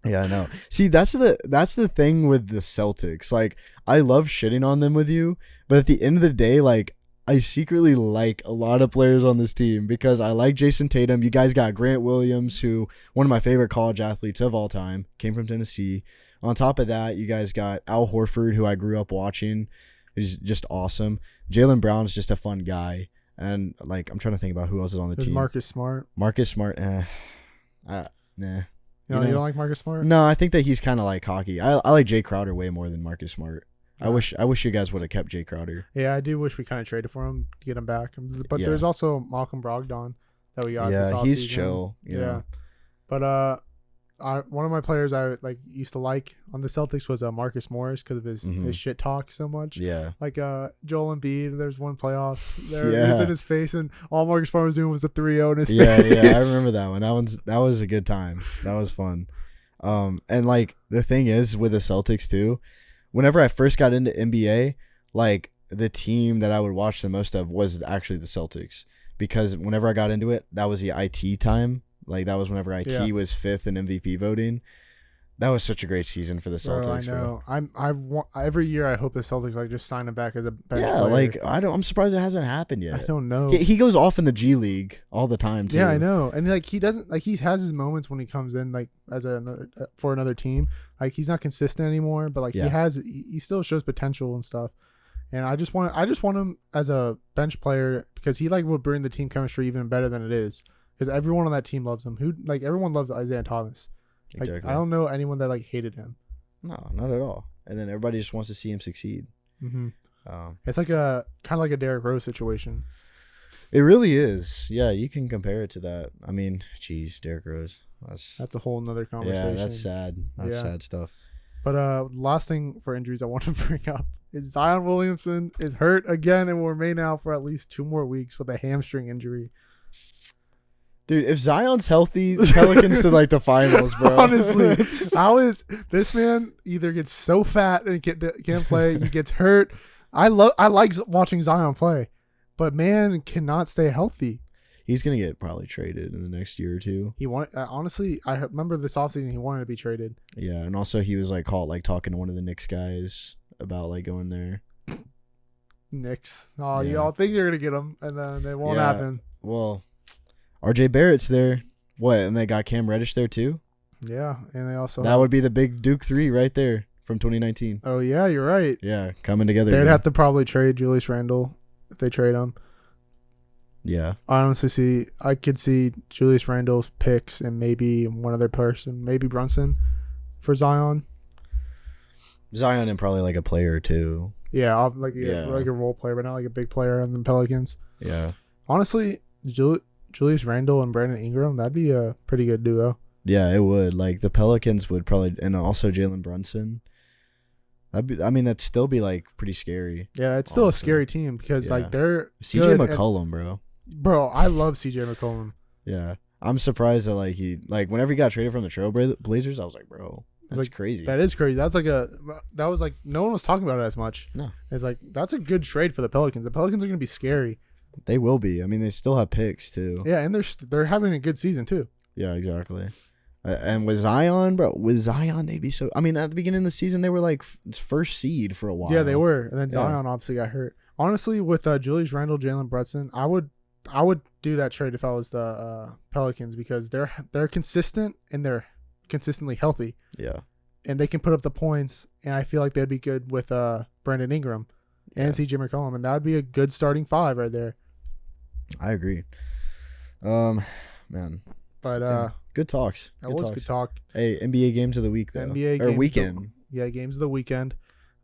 yeah, I know. See, that's the thing with the Celtics. Like, I love shitting on them with you, but at the end of the day, like, I secretly like a lot of players on this team because I like Jason Tatum. You guys got Grant Williams, who one of my favorite college athletes of all time, came from Tennessee. On top of that, you guys got Al Horford, who I grew up watching. He's just awesome. Jaylen Brown's just a fun guy. And, like, I'm trying to think about who else is on the There's team. Marcus Smart. Marcus Smart, nah. You don't like Marcus Smart? No, I think that he's kind of like cocky. I like Jay Crowder way more than Marcus Smart. I wish you guys would have kept Jay Crowder. Yeah, I do wish we kind of traded for him to get him back. But Yeah. there's also Malcolm Brogdon that we got. Yeah, this he's offseason. chill. You know? But one of my players I like used to like on the Celtics was Marcus Morris because of his shit talk so much. Yeah. Like Joel Embiid, there's one playoffs there Yeah. he's in his face, and all Marcus Smart was doing was the 3-0 in his Yeah, face. yeah, I remember that one. That was a good time. That was fun. And like the thing is with the Celtics too, whenever I first got into NBA, like the team that I would watch the most of was actually the Celtics because whenever I got into it, that was the IT time. Like that was whenever IT was 5th in MVP voting. That was such a great season for the Celtics. Bro, I know. Every year I hope the Celtics like just sign him back as a bench Yeah, player. like I'm surprised it hasn't happened yet. I don't know. He goes off in the G League all the time too. Yeah, I know. And like he doesn't like he has his moments when he comes in like as for another team. Like he's not consistent anymore, but like he still shows potential and stuff. And I just want him as a bench player because he like will bring the team chemistry even better than it is. Because everyone on that team loves him. Everyone loves Isaiah Thomas. Like, Exactly. I don't know anyone that like hated him. No, not at all. And then everybody just wants to see him succeed. Mm-hmm. It's like a kind of like a Derrick Rose situation. It really is. Yeah, you can compare it to that. I mean, geez, Derrick Rose. That's a whole nother conversation. Yeah, that's sad. That's sad stuff. But last thing for injuries I want to bring up is Zion Williamson is hurt again and will remain out for at least 2 more weeks with a hamstring injury. Dude, if Zion's healthy, Pelicans to like the finals, bro. Honestly, this man either gets so fat and can't play, he gets hurt. I like watching Zion play, but man cannot stay healthy. He's gonna get probably traded in the next year or two. He honestly, I remember this offseason he wanted to be traded. Yeah, and also he was like caught like talking to one of the Knicks guys about like going there. Knicks. Oh, Yeah. y'all think you're gonna get him, and then it won't happen. Well, RJ Barrett's there. What? And they got Cam Reddish there too. Yeah, and they also That would be the big Duke 3 right there from 2019. Oh yeah, you're right. Yeah, coming together. They'd again. have to probably trade Julius Randle if they trade him. Yeah. I could see Julius Randle's picks and maybe one other person, maybe Brunson for Zion. Zion and probably like a player or two. Yeah, like a role player, but not like a big player on the Pelicans. Yeah. Honestly, Julius Randle and Brandon Ingram, that'd be a pretty good duo. Yeah, it would. Like the Pelicans would probably, and also Jalen Brunson. That'd still be like pretty scary. Yeah, it's still a scary team because like they're CJ McCollum, bro. I love CJ McCollum. Yeah, I'm surprised that like whenever he got traded from the Trailblazers, I was like, bro, that's like crazy. That is crazy. That was like no one was talking about it as much. No, it's like that's a good trade for the Pelicans. The Pelicans are gonna be scary. They will be. I mean, they still have picks too. Yeah, and they're having a good season too. Yeah, exactly. And with Zion, bro, they'd be so. I mean, at the beginning of the season, they were like first seed for a while. Yeah, they were, and then Yeah. Zion obviously got hurt. Honestly, with Julius Randle, Jalen Brunson, I would do that trade if I was the Pelicans because they're consistent and they're consistently healthy. Yeah. And they can put up the points, and I feel like they'd be good with Brandon Ingram and CJ McCollum, and that would be a good starting 5 right there. I agree. Man. But Yeah. Good talks. good talk. Hey, NBA games of the week though. NBA or games weekend. Games of the weekend.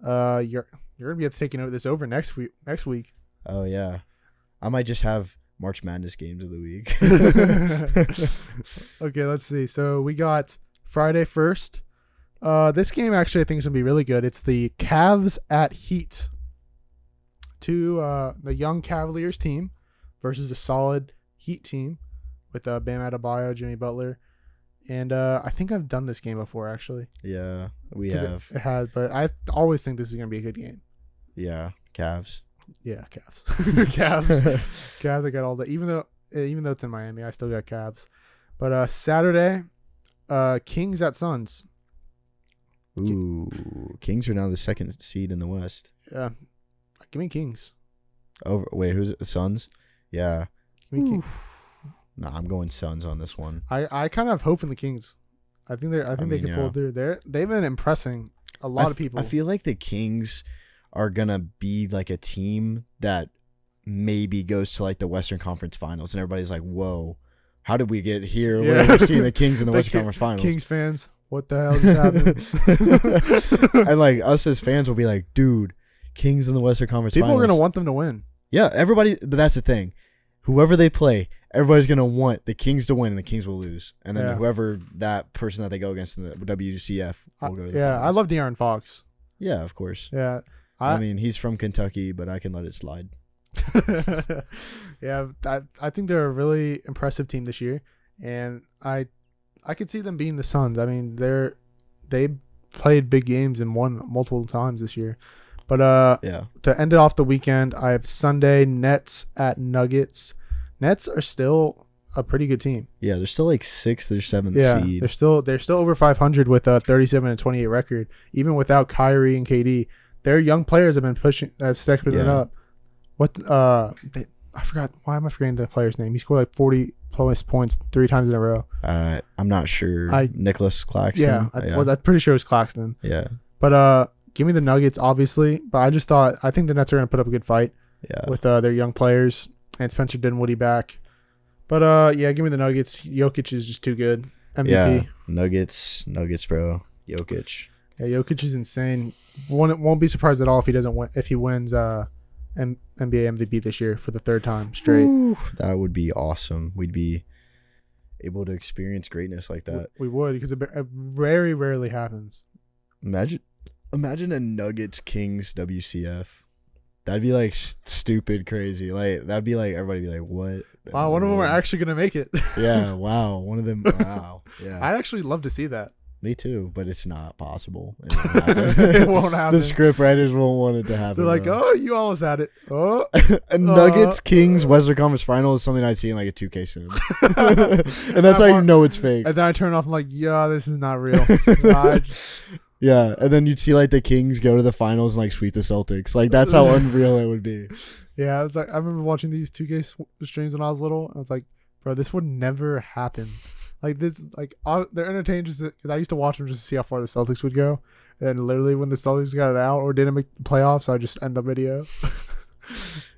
You're gonna be taking this over next week. Oh yeah. I might just have March Madness games of the week. Okay, let's see. So we got Friday first. This game actually I think is gonna be really good. It's the Cavs at Heat. The young Cavaliers team versus a solid Heat team with Bam Adebayo, Jimmy Butler, and I think I've done this game before actually. Yeah, we 'Cause have. It has, but I always think this is gonna be a good game. Yeah, Cavs. Yeah, Cavs. Cavs. Cavs. I got all the even though it's in Miami, I still got Cavs. But Saturday, Kings at Suns. Ooh, Kings are now the second seed in the West. Give me Kings. Wait, who's it? Suns? Yeah. Give me Kings. Nah, I'm going Suns on this one. I kind of hope in the Kings. I think they can pull through. They've been impressing a lot of people. I feel like the Kings are gonna be like a team that maybe goes to like the Western Conference Finals, and everybody's like, "Whoa, how did we get here? Yeah. We're seeing the Kings in the Western Conference Finals." Kings fans, what the hell just happened? And like us as fans will be like, "Dude, Kings in the Western Conference People Finals." are gonna want them to win. Yeah, everybody. But that's the thing. Whoever they play, everybody's gonna want the Kings to win, and the Kings will lose. And then whoever that person that they go against in the WCF will go to the finals. I love De'Aaron Fox. Yeah, of course. Yeah, I mean, he's from Kentucky, but I can let it slide. Yeah, I think they're a really impressive team this year, and I could see them beating the Suns. I mean, they played big games and won multiple times this year. But to end it off the weekend, I have Sunday Nets at Nuggets. Nets are still a pretty good team. Yeah, they're still like 6th or 7th seed. They're still over 500 with a 37-28 record, even without Kyrie and KD. Their young players have stepped it up. I forgot. Why am I forgetting the player's name? He scored like 40 plus points 3 times in a row. I'm not sure. Nicholas Claxton. Yeah, I'm pretty sure it was Claxton. Yeah. But give me the Nuggets, obviously. But I think the Nets are going to put up a good fight. Yeah. With their young players and Spencer Dinwiddie back. But give me the Nuggets. Jokic is just too good. MVP. Yeah. Nuggets, bro. Jokic. Yeah, Jokic is insane. Won't be surprised at all if he wins NBA MVP this year for the 3rd time straight. Ooh, that would be awesome. We'd be able to experience greatness like that. We would, because it very rarely happens. Imagine a Nuggets Kings WCF. That'd be like stupid crazy. Like that'd be like everybody be like, what? Wow, one of them are actually gonna make it. Yeah, wow. One of them. Wow. Yeah. I'd actually love to see that. Me too, but it's not possible. It won't happen. The script writers won't want it to happen. They're like, oh, you almost had it. Oh, a Nuggets Kings Western Conference Final is something I'd see in like a 2K sim, and that's how you know it's fake. And then I turn off. I'm like, yeah, this is not real. Yeah, and then you'd see like the Kings go to the finals and like sweep the Celtics. Like that's how unreal it would be. Yeah, I was like, I remember watching these 2K streams when I was little. I was like, bro, this would never happen. Like this, like they're entertained just because I used to watch them just to see how far the Celtics would go. And literally, when the Celtics got it out or didn't make the playoffs, I just end the video.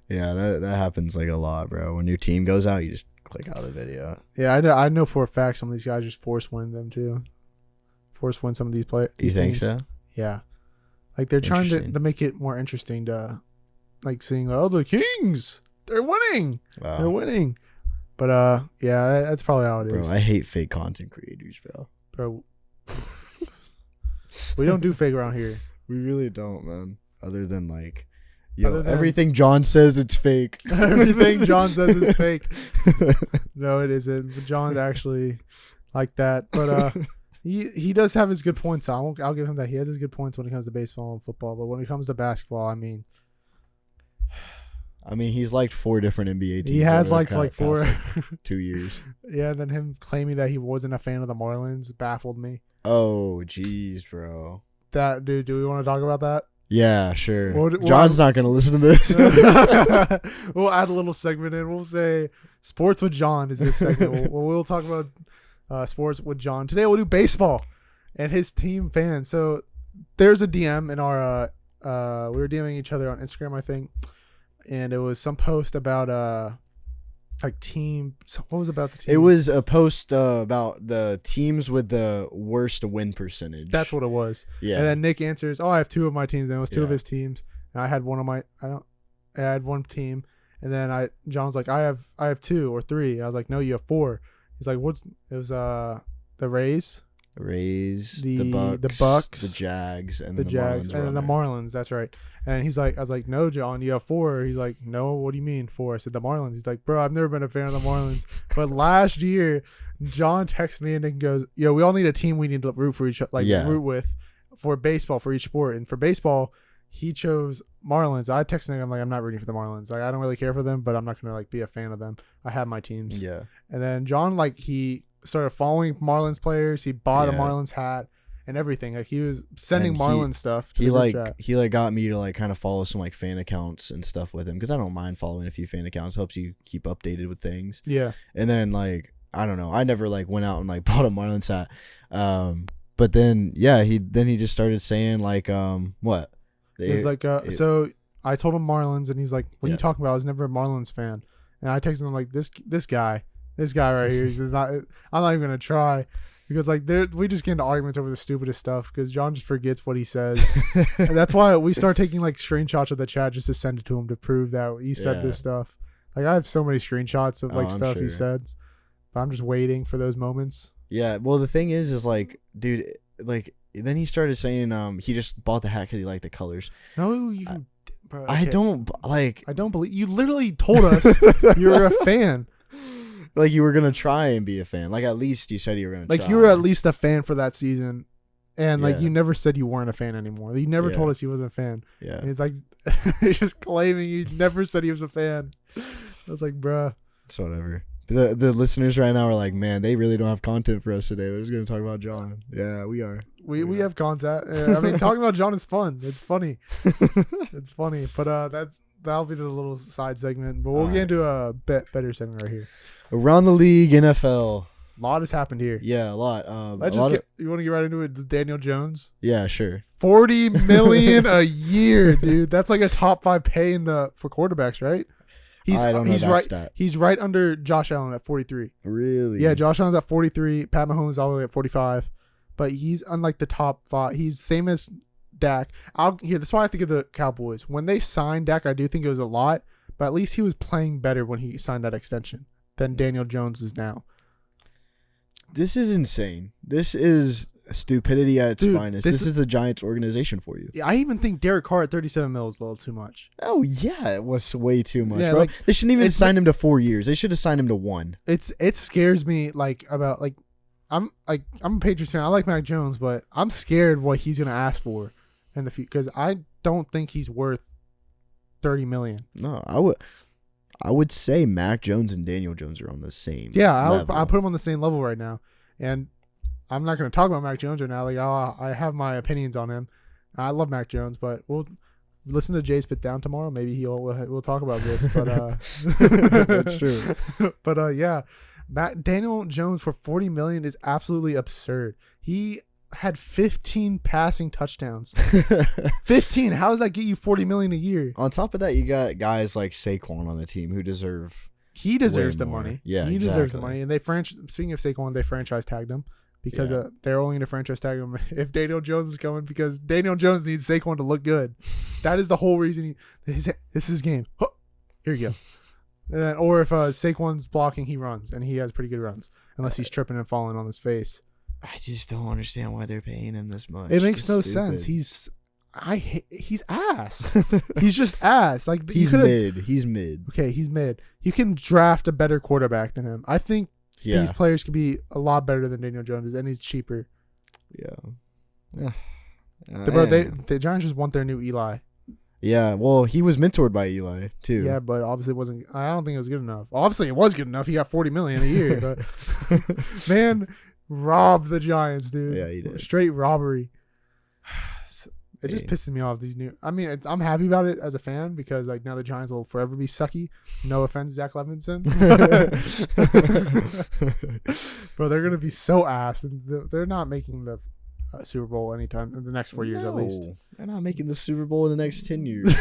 Yeah, that happens like a lot, bro. When your team goes out, you just click out of the video. Yeah, I know for a fact some of these guys just force win them too. Force win some of these players. You think so? Yeah, like they're trying to make it more interesting to, like seeing the Kings, they're winning, Wow. they're winning. But yeah, that's probably how it is. Bro, I hate fake content creators, bro. We don't do fake around here. We really don't, man. Other than like, everything John says it's fake. Everything John says is fake. No, it isn't. But John's actually like that. But he does have his good points. I'll give him that. He has his good points when it comes to baseball and football. But when it comes to basketball, I mean, I mean, he's liked 4 different NBA teams. He has over liked the like past, 4. 2 years. Yeah, and then him claiming that he wasn't a fan of the Marlins baffled me. Oh, jeez, bro. That dude, do we want to talk about that? Yeah, sure. Well, John's not going to listen to this. We'll add a little segment in. We'll say sports with John is this segment. We'll talk about sports with John. Today we'll do baseball and his team fans. So there's a DM in our we were DMing each other on Instagram, I think, and it was some post about like team. What was about the team? It was a post about the teams with the worst win percentage. That's what it was. Yeah. And then Nick answers, "Oh, I have 2 of my teams." And it was 2 of Yeah. his teams. And I had one of my. I had one team, and then John's like, I have 2 or 3. And I was like, no, you have 4. He's like, what's? It was the Rays. Rays, the the Bucks, the Jags, and the the Jags, Marlins and then the Marlins. That's right. And he's like, I was like, no, John, you have 4. He's like, no, what do you mean 4? I said the Marlins. He's like, bro, I've never been a fan of the Marlins, but last year, John texts me and then goes, yo, we all need a team we need to root for each other, root with for baseball for each sport. And for baseball, he chose Marlins. I texted him, I'm like, I'm not rooting for the Marlins. Like, I don't really care for them, but I'm not gonna like be a fan of them. I have my teams. Yeah. And then John, like, he started following Marlins players. He bought a Yeah. Marlins hat and everything. Like, he was sending And Marlins stuff to He the group like chat. he like got me to like kind of follow some like fan accounts and stuff with him because I don't mind following a few fan accounts. Helps you keep updated with things. Yeah. And then like I don't know, I never like went out and like bought a Marlins hat. But then he just started saying like what? He's like, so I told him Marlins, and he's like, what are Yeah. you talking about? I was never a Marlins fan. And I texted him like, this guy right here, he's not, I'm not even gonna try. Because like we just get into arguments over the stupidest stuff because John just forgets what he says. And that's why we start taking like screenshots of the chat just to send it to him to prove that he said this stuff. Like I have so many screenshots of like I'm stuff he sure. said. But I'm just waiting for those moments. Yeah, well the thing is like, dude, like then he started saying he just bought the hat because he liked the colors. No, you bro, I okay. I don't believe you literally told us you're a fan. Like you were gonna try and be a fan. Like at least you said you were gonna Like try. you were at least a fan for that season. And like Yeah. you never said you weren't a fan anymore. You never Yeah. told us you wasn't a fan. Yeah. And he's like he's just claiming you never said he was a fan. I was like, bruh. It's whatever. The listeners right now are like, man, they really don't have content for us today. They're just gonna talk about John. Yeah, we are. We have content. I mean, talking about John is fun. It's funny. It's funny. But that'll be the little side segment. But we'll get into a better segment right here. Around the league, NFL. A lot has happened here. Yeah, a lot. You want to get right into it? Daniel Jones, Yeah, sure. $40 million a year, dude. That's like a top 5 pay for quarterbacks, right? I don't know he's that right. stat. He's right under Josh Allen at 43. Really? Yeah, Josh Allen's at 43. Pat Mahomes is all the way at 45. But he's unlike the top 5. He's same as Dak. That's why I think of the Cowboys. When they signed Dak, I do think it was a lot, but at least he was playing better when he signed that extension than Daniel Jones is now. This is insane. This is stupidity at its finest. This is the Giants organization for you. I even think Derek Carr at 37 mil is a little too much. Oh yeah, it was way too much. Yeah, bro. like, they shouldn't even sign him to 4 years. They should have signed him to 1. It scares me about I'm a Patriots fan. I like Mac Jones, but I'm scared what he's gonna ask for in the future because I don't think he's worth $30 million. No, I would say Mac Jones and Daniel Jones are on the same. Yeah, level. I put him on the same level right now, and I'm not going to talk about Mac Jones right now. Like, I have my opinions on him. I love Mac Jones, but we'll listen to Jay's Fit Down tomorrow. Maybe we'll talk about this. But That's true. But yeah, Daniel Jones for $40 million is absolutely absurd. He had 15 passing touchdowns. 15. How does that get you $40 million a year? On top of that, you got guys like Saquon on the team who deserve. He deserves way the more. money. Yeah, he deserves the exactly. money. And speaking of Saquon, they franchise tagged him because they're only going to franchise tag him if Daniel Jones is coming because Daniel Jones needs Saquon to look good. That is the whole reason this is his game. Here you go. And then, or if Saquon's blocking, he runs, and he has pretty good runs, unless he's tripping and falling on his face. I just don't understand why they're paying him this much. It makes It's no stupid. sense. He's ass. He's just ass. Like He's mid. He's mid. Okay, he's mid. You can draft a better quarterback than him. I think Yeah. these players could be a lot better than Daniel Jones is, and he's cheaper. Yeah. Bro, the Giants just want their new Eli. Yeah, well, he was mentored by Eli too. Yeah, but obviously it wasn't. I don't think it was good enough. Obviously, it was good enough. He got $40 million a year, but man, robbed the Giants, dude. Yeah, he did. Straight robbery. It just Hey. pisses me off. These new. I mean, I'm happy about it as a fan because like now the Giants will forever be sucky. No offense, Zach Levinson. Bro, they're gonna be so ass, and they're not making the Super Bowl anytime in the next 4 years at least. No, they're not making the Super Bowl in the next 10 years.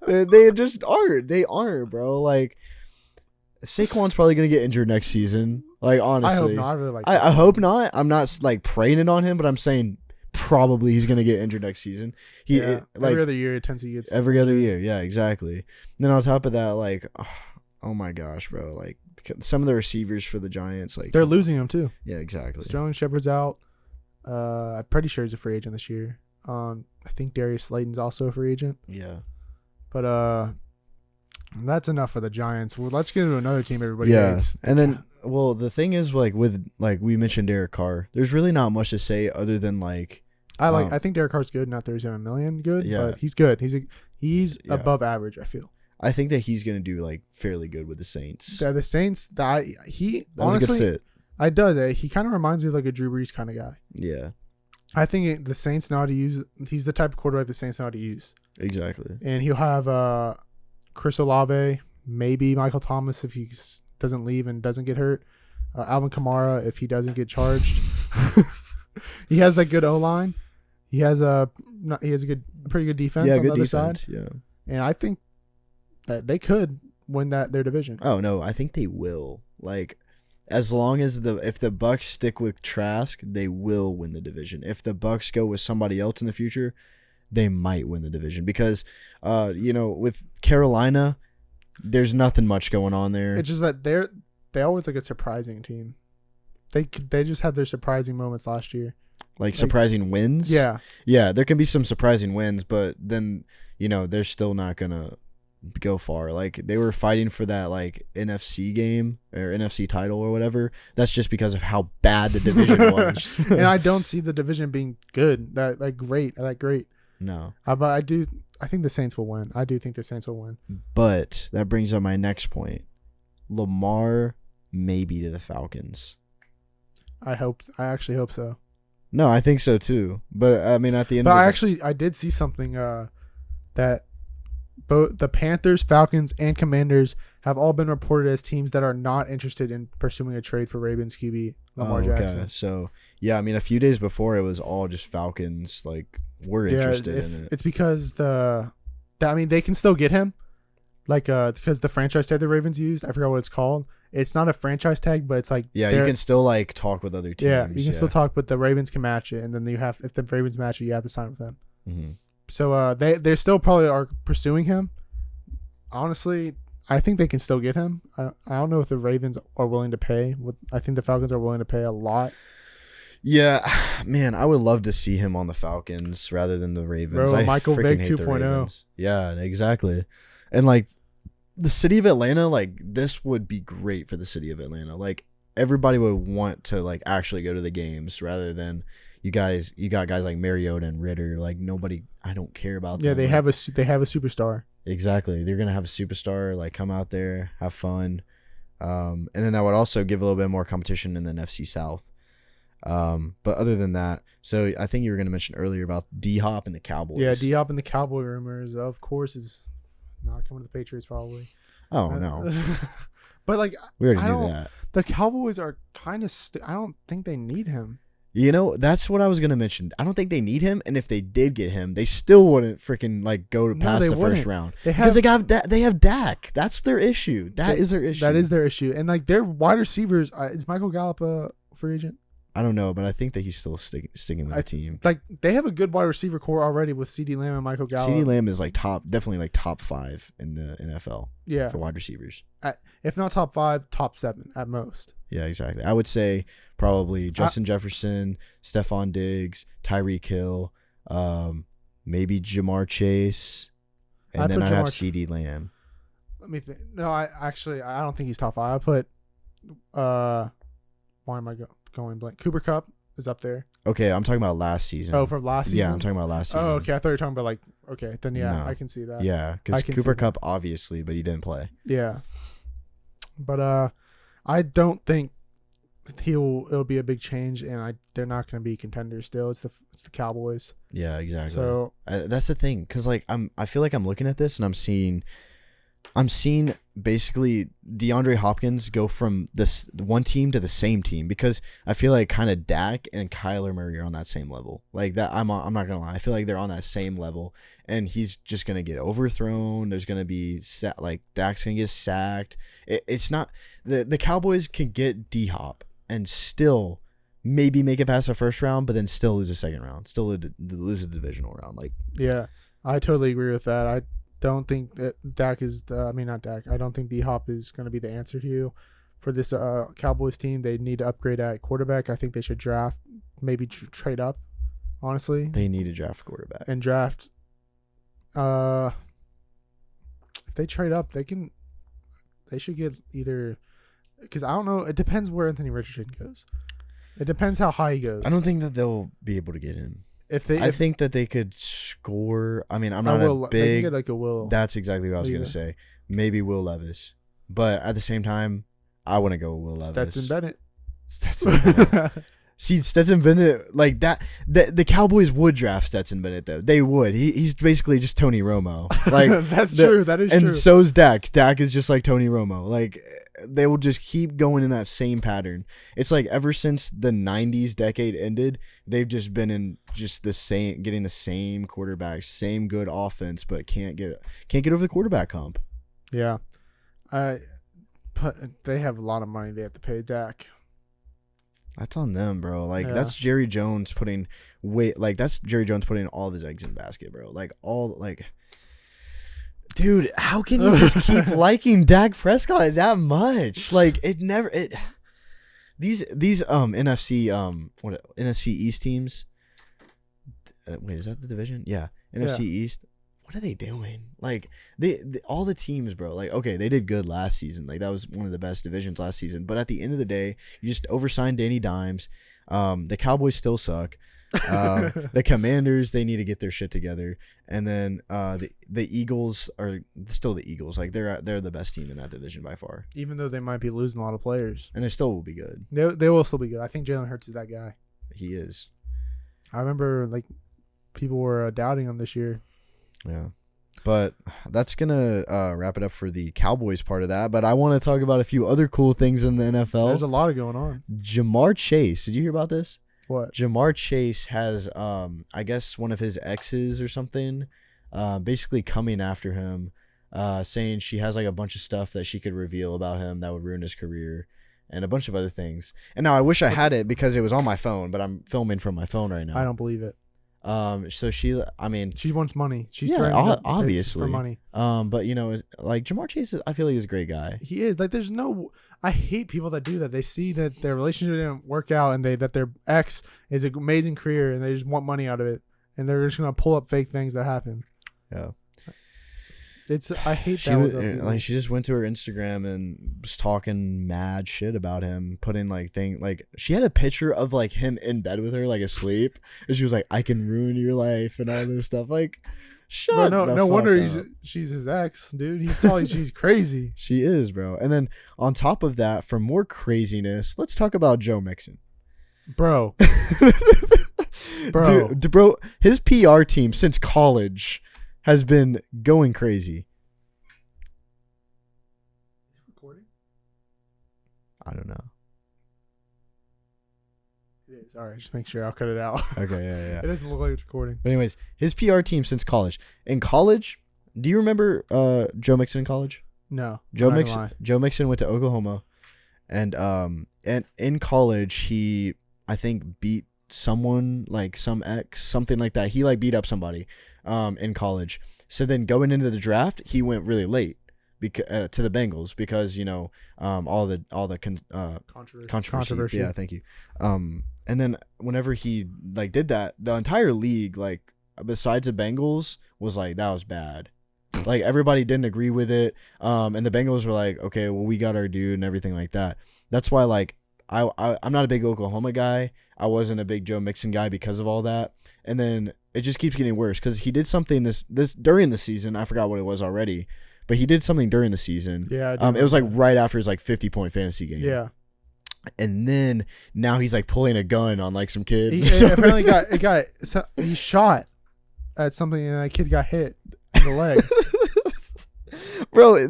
They just aren't. They aren't, bro. Like, Saquon's probably going to get injured next season. Like, honestly. I hope not. I really like. I hope not. I'm not, like, praying it on him, but I'm saying probably he's going to get injured next season. Every other year it tends to get. Every other year. Yeah, exactly. And then on top of that, like, oh my gosh, bro. Like, some of the receivers for the Giants, like. They're losing him, too. Yeah, exactly. Sterling Shepard's out. I'm pretty sure he's a free agent this year. I think Darius Slayton's also a free agent. Yeah. But that's enough for the Giants. Well, let's get into another team everybody Yeah. hates. And then, well, the thing is, like, with, like, we mentioned Derek Carr, there's really not much to say other than, like. I think Derek Carr's good, not $37 million good, Yeah. but he's good. He's Yeah. above average, I feel. I think that he's going to do, like, fairly good with the Saints. The Saints, he That was honestly, a good fit. it does. He kind of reminds me of like a Drew Brees kind of guy. Yeah, I think the Saints know how to use. He's the type of quarterback the Saints know how to use. exactly. And he'll have Chris Olave, maybe Michael Thomas if he doesn't leave and doesn't get hurt. Alvin Kamara if he doesn't get charged. He has that good O line. He has a pretty good defense Yeah, on the good other defense. side. Yeah. And I think that they could win their division. Oh no, I think they will. Like, as long as if the Bucks stick with Trask, they will win the division. If the Bucks go with somebody else in the future, they might win the division because, with Carolina, there's nothing much going on there. It's just that they always like a surprising team. They just had their surprising moments last year. Like surprising wins. Yeah. Yeah, there can be some surprising wins, but then they're still not gonna go far. Like they were fighting for that like NFC game or NFC title or whatever. That's just because of how bad the division was. And I don't see the division being good. That great. No. But I think the Saints will win. I do think the Saints will win. But that brings up my next point. Lamar maybe to the Falcons. I actually hope so. No, I think so too. But I mean, at the end. But of the I did see something that both the Panthers, Falcons, and Commanders have all been reported as teams that are not interested in pursuing a trade for Ravens QB Lamar Jackson. So yeah, I mean, a few days before it was all just Falcons. Like we're interested in it. It's because they can still get him, like because the franchise tag the Ravens used. I forgot what it's called. It's not a franchise tag, but it's like you can still like talk with other teams. Yeah, you can still talk, but the Ravens can match it, and then if the Ravens match it, you have to sign with them. Mm-hmm. So they still probably are pursuing him. Honestly, I think they can still get him. I don't know if the Ravens are willing to pay. I think the Falcons are willing to pay a lot. Yeah, man, I would love to see him on the Falcons rather than the Ravens. Bro, Michael freaking Vick hate the 2.0. Ravens. Yeah, exactly. And like the city of Atlanta, like this would be great for the city of Atlanta. Like everybody would want to like actually go to the games rather than you got guys like Mariota and Ritter. Like nobody, I don't care about them. Yeah, they have a superstar. Exactly. They're gonna have a superstar like come out there, have fun, and then that would also give a little bit more competition in the NFC South. But other than that, so I think you were gonna mention earlier about D-Hop and the Cowboys. Yeah, D-Hop and the Cowboy rumors, of course, is not coming to the Patriots probably. Oh no. But like We already knew that. The Cowboys are kind of. I don't think they need him. That's what I was gonna mention. I don't think they need him, and if they did get him, they still wouldn't freaking like go past the first round because they have Dak. That's their issue. That is their issue. That is their issue, and like their wide receivers. Is Michael Gallup a free agent? I don't know, but I think that he's still sticking with the team. Like they have a good wide receiver core already with CeeDee Lamb and Michael Gallup. CeeDee Lamb is like definitely like top 5 in the NFL. Yeah, for wide receivers. If not top 5, top 7 at most. Yeah, exactly. I would say probably Justin Jefferson, Stephon Diggs, Tyreek Hill, maybe Jamar Chase, and then I'd have CeeDee Lamb. Let me think. No, I don't think he's top 5. I put why am I going blank? Cooper Kupp, is up there. Okay, I'm talking about last season. Oh, from last season. Yeah, I'm talking about last season. Oh, okay. I thought you were talking about okay. Then No. I can see that. Yeah, I because can Cooper see that. Cup obviously, but he didn't play. Yeah, but I don't think it'll be a big change, and they're not going to be contenders still. It's the Cowboys. Yeah, exactly. So that's the thing, because like I feel like I'm looking at this and I'm seeing basically DeAndre Hopkins go from this one team to the same team, because I feel like kind of Dak and Kyler Murray are on that same level. Like that, I'm not gonna lie. I feel like they're on that same level, and he's just gonna get overthrown. There's gonna be like Dak's gonna get sacked. It's not the Cowboys can get D-Hop and still maybe make it past the first round, but then still lose the second round, still lose the divisional round. Like, yeah, I totally agree with that. I don't think that Dak is not Dak. I don't think D-Hop is going to be the answer to you for this Cowboys team. They need to upgrade at quarterback. I think they should draft, maybe trade up, honestly. they need to draft a quarterback. And draft if they trade up, they should get either, because I don't know, it depends where Anthony Richardson goes. It depends how high he goes. I don't think that they'll be able to get him. I think that they could score. I mean, I'm not Will, a they can big. get like a Will. That's exactly what I was Leave gonna it. say. Maybe Will Levis, but at the same time, I want to go with Will Levis. Stetson Bennett. Stetson Bennett. See, Stetson Bennett, like that. The Cowboys would draft Stetson Bennett though. They would. He's basically just Tony Romo. Like That's true. That is and true. so's Dak. Dak is just like Tony Romo. Like they will just keep going in that same pattern. It's like ever since the '90s decade ended, they've just been in just the same, getting the same quarterback, same good offense, but can't get over the quarterback hump. Yeah, but they have a lot of money they have to pay Dak. That's on them, bro. Like Yeah. that's Jerry Jones putting all of his eggs in the basket, bro. Dude, how can you just keep liking Dak Prescott that much? Like these NFC NFC East teams. Wait, is that the division? Yeah, NFC East. What are they doing? Like all the teams, bro. Like, okay, they did good last season. Like that was one of the best divisions last season. But at the end of the day, you just oversigned Danny Dimes. The Cowboys still suck. The Commanders, they need to get their shit together. And then the Eagles are still the Eagles. Like they're the best team in that division by far. Even though they might be losing a lot of players, And they still will be good. they will still be good. I think Jalen Hurts is that guy. He is. I remember like people were doubting him this year. Yeah. But that's going to wrap it up for the Cowboys part of that. But I want to talk about a few other cool things in the NFL. There's a lot going on. Jamar Chase. Did you hear about this? What? Jamar Chase has, I guess, one of his exes or something, basically coming after him, saying she has like a bunch of stuff that she could reveal about him that would ruin his career and a bunch of other things. And now I wish I had it because it was on my phone, but I'm filming from my phone right now. I don't believe it. So she wants money. She's yeah, threatening to pay obviously for money. but you know, like Jamar Chase, I feel like he's a great guy. He is. Like, I hate people that do that. They see that their relationship didn't work out and that their ex is an amazing career and they just want money out of it. And they're just going to pull up fake things that happen. Yeah. I hate that. She just went to her Instagram and was talking mad shit about him, putting she had a picture of like him in bed with her, like asleep, and she was like, "I can ruin your life" and all this stuff. Like, shut Bro, the no fuck wonder up. she's his ex, dude. He's telling she's crazy. She is, bro. And then on top of that, for more craziness, let's talk about Joe Mixon. Bro. Bro, his PR team since college has been going crazy. Recording? I don't know. It is. All right, just make sure. I'll cut it out. Okay, yeah. It doesn't look like it's recording. But anyways, his PR team since college. In college, do you remember Joe Mixon in college? No. Joe I'm not gonna lie. Mixon went to Oklahoma, and in college he, I think, beat someone, like some ex, something like that. He like beat up somebody in college. So then going into the draft, he went really late to the Bengals because, you know, all the controversy. Yeah, thank you. And then whenever he like did that, the entire league, like besides the Bengals, was like, that was bad. Like everybody didn't agree with it. And the Bengals were like, okay, well, we got our dude and everything like that. That's why, like, I'm not a big Oklahoma guy. I wasn't a big Joe Mixon guy because of all that. And then it just keeps getting worse because he did something this during the season. I forgot what it was already, but he did something during the season. Yeah, I it was like right after his like 50-point fantasy game. Yeah. And then now he's like pulling a gun on like some kids. He apparently he shot at something and that kid got hit in the leg. Bro,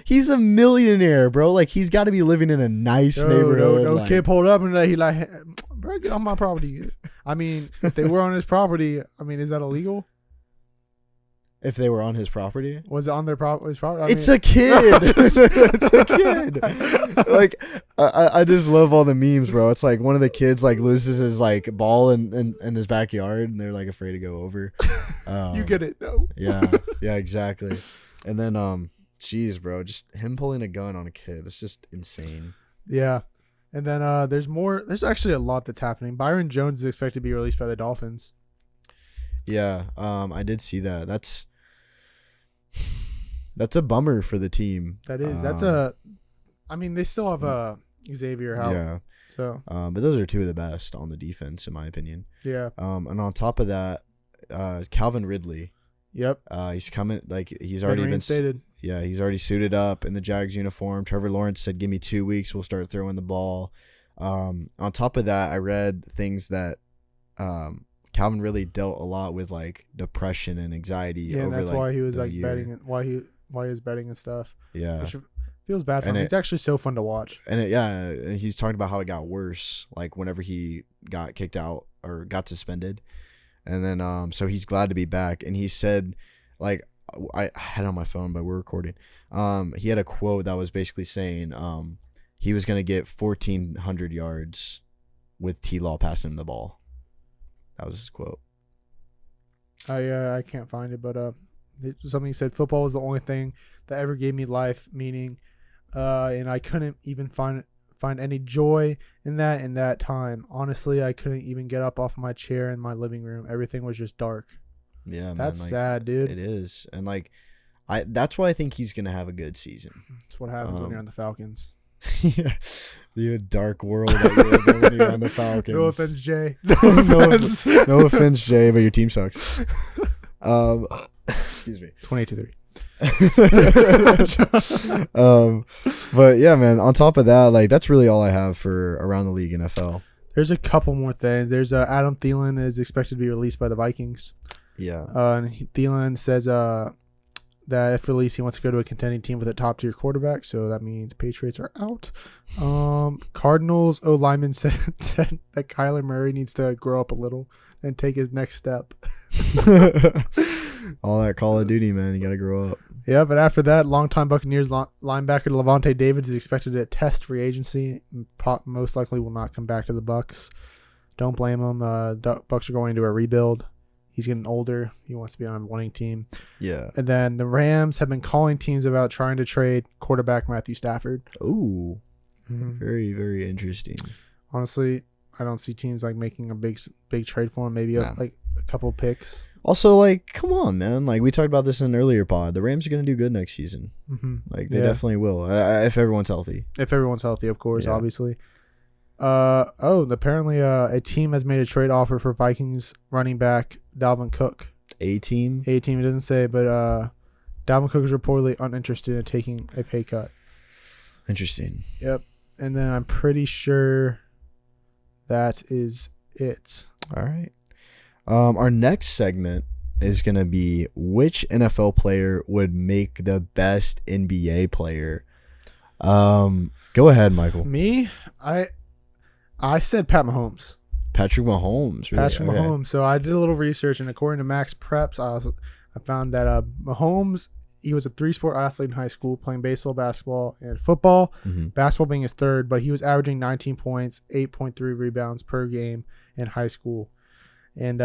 he's a millionaire, bro. Like he's got to be living in a nice neighborhood. No like, kid pulled up and he like, bro, get off my property. I mean, if they were on his property, I mean, is that illegal? If they were on his property, was it on his property? I it's a kid. It's a kid. Like I just love all the memes, bro. It's like one of the kids like loses his like ball in his backyard, and they're like afraid to go over. You get it? No. Yeah, exactly. And then geez, bro, just him pulling a gun on a kid. It's just insane. Yeah. And then there's more. There's actually a lot that's happening. Byron Jones is expected to be released by the Dolphins. Yeah, I did see that. That's a bummer for the team. That is. I mean, they still have Xavier out. Yeah. So. But those are two of the best on the defense, in my opinion. Yeah. And on top of that, Calvin Ridley. Yep. He's coming. Like he's already been reinstated. Yeah, he's already suited up in the Jags uniform. Trevor Lawrence said, "Give me 2 weeks, we'll start throwing the ball." On top of that, I read things that Calvin really dealt a lot with like depression and anxiety. Yeah, over, that's like, why he was the like year. betting. Why he was betting and stuff. Yeah, which feels bad for and him. It's actually so fun to watch. And and he's talking about how it got worse, like whenever he got kicked out or got suspended, and then so he's glad to be back. And he said, like, I had it on my phone, but we're recording. He had a quote that was basically saying he was gonna get 1,400 yards with T-Law passing him the ball. That was his quote. I can't find it, but something he said. Football was the only thing that ever gave me life, meaning, and I couldn't even find any joy in that time. Honestly, I couldn't even get up off my chair in my living room. Everything was just dark. Yeah, that's man, like, sad, dude. It is, and like, that's why I think he's gonna have a good season. That's what happens when you're on the Falcons. Yeah, the dark world that you live in when you're on the Falcons. No offense, Jay. No offense, Jay, but your team sucks. Excuse me. 28-3. But yeah, man. On top of that, like that's really all I have for around the league NFL. There's a couple more things. There's Adam Thielen is expected to be released by the Vikings. Yeah. And Thielen says that if released, he wants to go to a contending team with a top tier quarterback. So that means Patriots are out. Cardinals lineman said that Kyler Murray needs to grow up a little and take his next step. All that Call of Duty, man. You got to grow up. Yeah, but after that, longtime Buccaneers linebacker Levante David is expected to test free agency. Most likely will not come back to the Bucs. Don't blame him. Bucs are going into a rebuild. He's getting older. He wants to be on a winning team. Yeah. And then the Rams have been calling teams about trying to trade quarterback Matthew Stafford. Ooh. Very, very interesting. Honestly, I don't see teams like making a big trade for him. Maybe like a couple picks. Also, like, come on, man. Like, we talked about this in an earlier pod. The Rams are going to do good next season. Like, they definitely will. If everyone's healthy. If everyone's healthy, of course, obviously. Apparently a team has made a trade offer for Vikings running back Dalvin Cook. A team? It doesn't say, but Dalvin Cook is reportedly uninterested in taking a pay cut. Interesting. Yep. And then I'm pretty sure that is it. All right. Our next segment is going to be which NFL player would make the best NBA player. Go ahead, Michael. Me? I said Pat Mahomes. Patrick Mahomes. Really? Patrick Mahomes. So I did a little research, and according to Max Preps, I found that Mahomes, he was a 3-sport athlete in high school, playing baseball, basketball, and football. Basketball being his third, but he was averaging 19 points, 8.3 rebounds per game in high school. And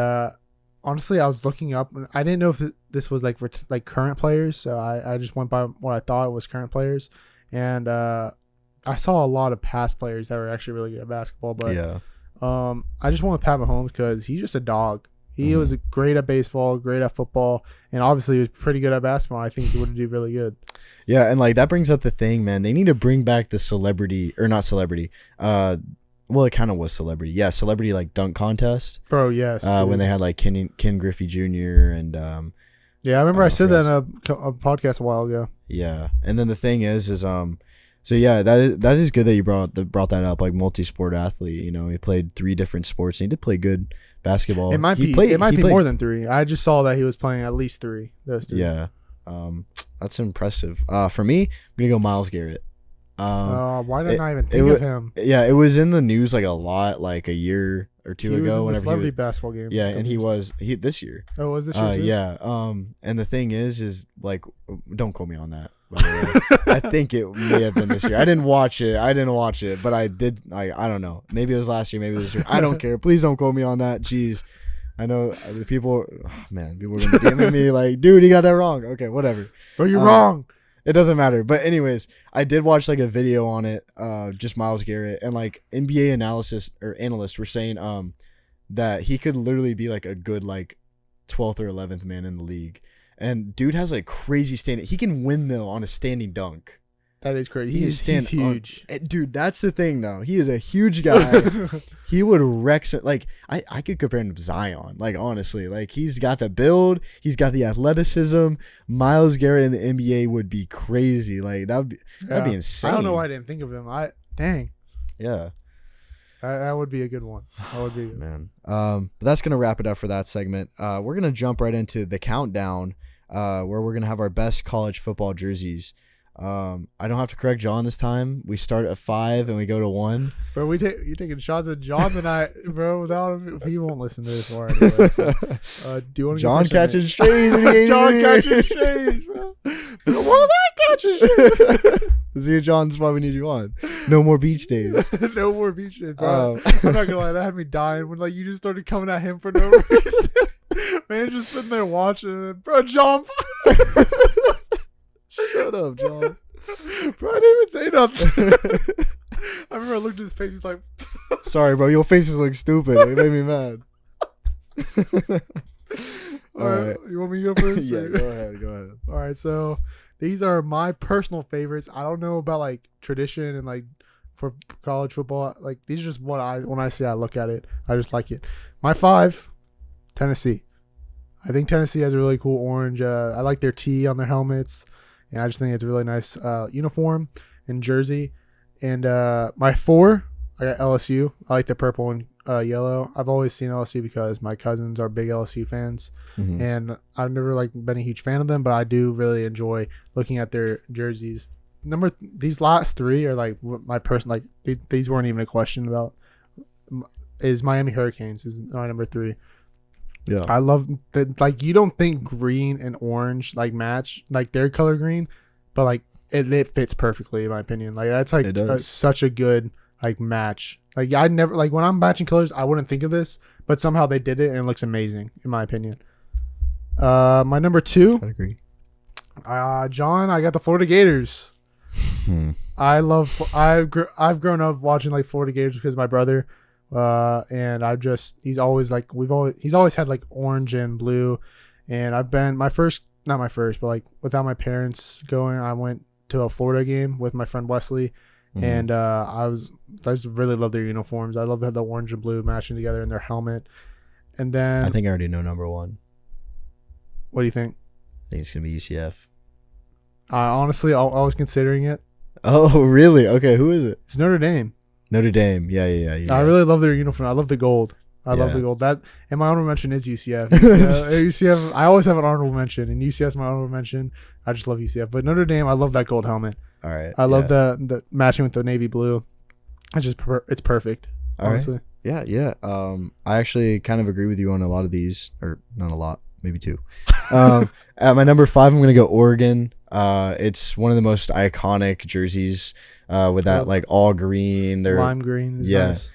honestly, I was looking up, and I didn't know if this was like for current players, so I just went by what I thought was current players. And I saw a lot of past players that were actually really good at basketball, but I just went with Pat Mahomes because he's just a dog. He was great at baseball, great at football, and obviously he was pretty good at basketball. I think he would do really good. Yeah, and like that brings up the thing, man. They need to bring back the celebrity or not celebrity. Well, it kind of was celebrity. Yeah, celebrity like dunk contest. Bro, yes. When they had like Ken Griffey Jr. and yeah, I remember I said that in a podcast a while ago. Yeah, and then the thing is so yeah, that is good that you brought that up. Like multi-sport athlete, you know, he played 3 different sports. And he did play good basketball. It might be more than 3. I just saw that he was playing at least 3. Those 3. Yeah, that's impressive. For me, I'm gonna go Myles Garrett. Why didn't I even think of him? Yeah, it was in the news like a lot, like a year or 2 he ago. Was in whenever the celebrity basketball game. Yeah, and he this year. Oh, was this year too? Yeah. And the thing is like, don't quote me on that. By the way. I think it may have been this year. I didn't watch it, but I did. I don't know. Maybe it was last year. Maybe it was this year. I don't care. Please don't quote me on that. Jeez. I know the people. Oh, man, people are gonna be DMing me like, dude, you got that wrong. Okay, whatever. Bro, you're wrong. It doesn't matter. But anyways, I did watch like a video on it, just Myles Garrett, and like NBA analysts were saying that he could literally be like a good like 12th or 11th man in the league. And dude has like crazy standing. He can windmill on a standing dunk. That is crazy. He's huge. Dude, that's the thing though. He is a huge guy. He would wreck like I could compare him to Zion. Like honestly, like he's got the build, he's got the athleticism. Myles Garrett in the NBA would be crazy. Like that'd be insane. I don't know why I didn't think of him. Dang. Yeah. That would be a good one. That would be good. Man. But that's gonna wrap it up for that segment. We're gonna jump right into the countdown, where we're gonna have our best college football jerseys. I don't have to correct John this time. We start at 5 and we go to 1. Bro, you taking shots at John tonight, bro. He won't listen to this far anyway. So, do you want to John catching strays? John catching strays, bro. What am I catching strays? See, John, that's why we need you on. No more beach days. No more beach days, bro. I'm not gonna lie, that had me dying when like you just started coming at him for no reason. Man, just sitting there watching, bro. John. Shut up, John. Bro, I didn't even say nothing. I remember I looked at his face. He's like, sorry, bro. Your faces look stupid. It made me mad. All right. You want me to go first? Yeah, go ahead. All right. So these are my personal favorites. I don't know about like tradition and like for college football. Like these are just when I say I look at it, I just like it. My 5, Tennessee. I think Tennessee has a really cool orange. I like their T on their helmets. And I just think it's a really nice uniform and jersey. And my 4, I got LSU. I like the purple and yellow. I've always seen LSU because my cousins are big LSU fans. Mm-hmm. And I've never like been a huge fan of them, but I do really enjoy looking at their jerseys. These last 3 are like my personal, like these weren't even a question about. Is Miami Hurricanes is my number 3. Yeah, I love that. Like you don't think green and orange like match, like their color green, but like it fits perfectly in my opinion. Like that's like such a good like match. Like I never like when I'm matching colors, I wouldn't think of this, but somehow they did it and it looks amazing in my opinion. My number 2, I agree. John, I got the Florida Gators. I've grown up watching like Florida Gators because of my brother. And he's always had like orange and blue, and I've been not my first, but like without my parents going, I went to a Florida game with my friend Wesley, and I just really love their uniforms. I love the orange and blue matching together in their helmet, and then I think I already know number 1. What do you think? I think it's gonna be UCF. Honestly, I was considering it. Oh, really? Okay, who is it? It's Notre Dame. Notre Dame, yeah. I really love their uniform. I love the gold. I love the gold. That and my honorable mention is UCF. UCF. I always have an honorable mention, and UCF's my honorable mention. I just love UCF. But Notre Dame, I love that gold helmet. All right. I love the matching with the navy blue. It's perfect. Honestly. Right. Yeah. I actually kind of agree with you on a lot of these, or not a lot, maybe 2. At my number 5, I'm gonna go Oregon. It's one of the most iconic jerseys. With that like all green, they're lime green. Nice.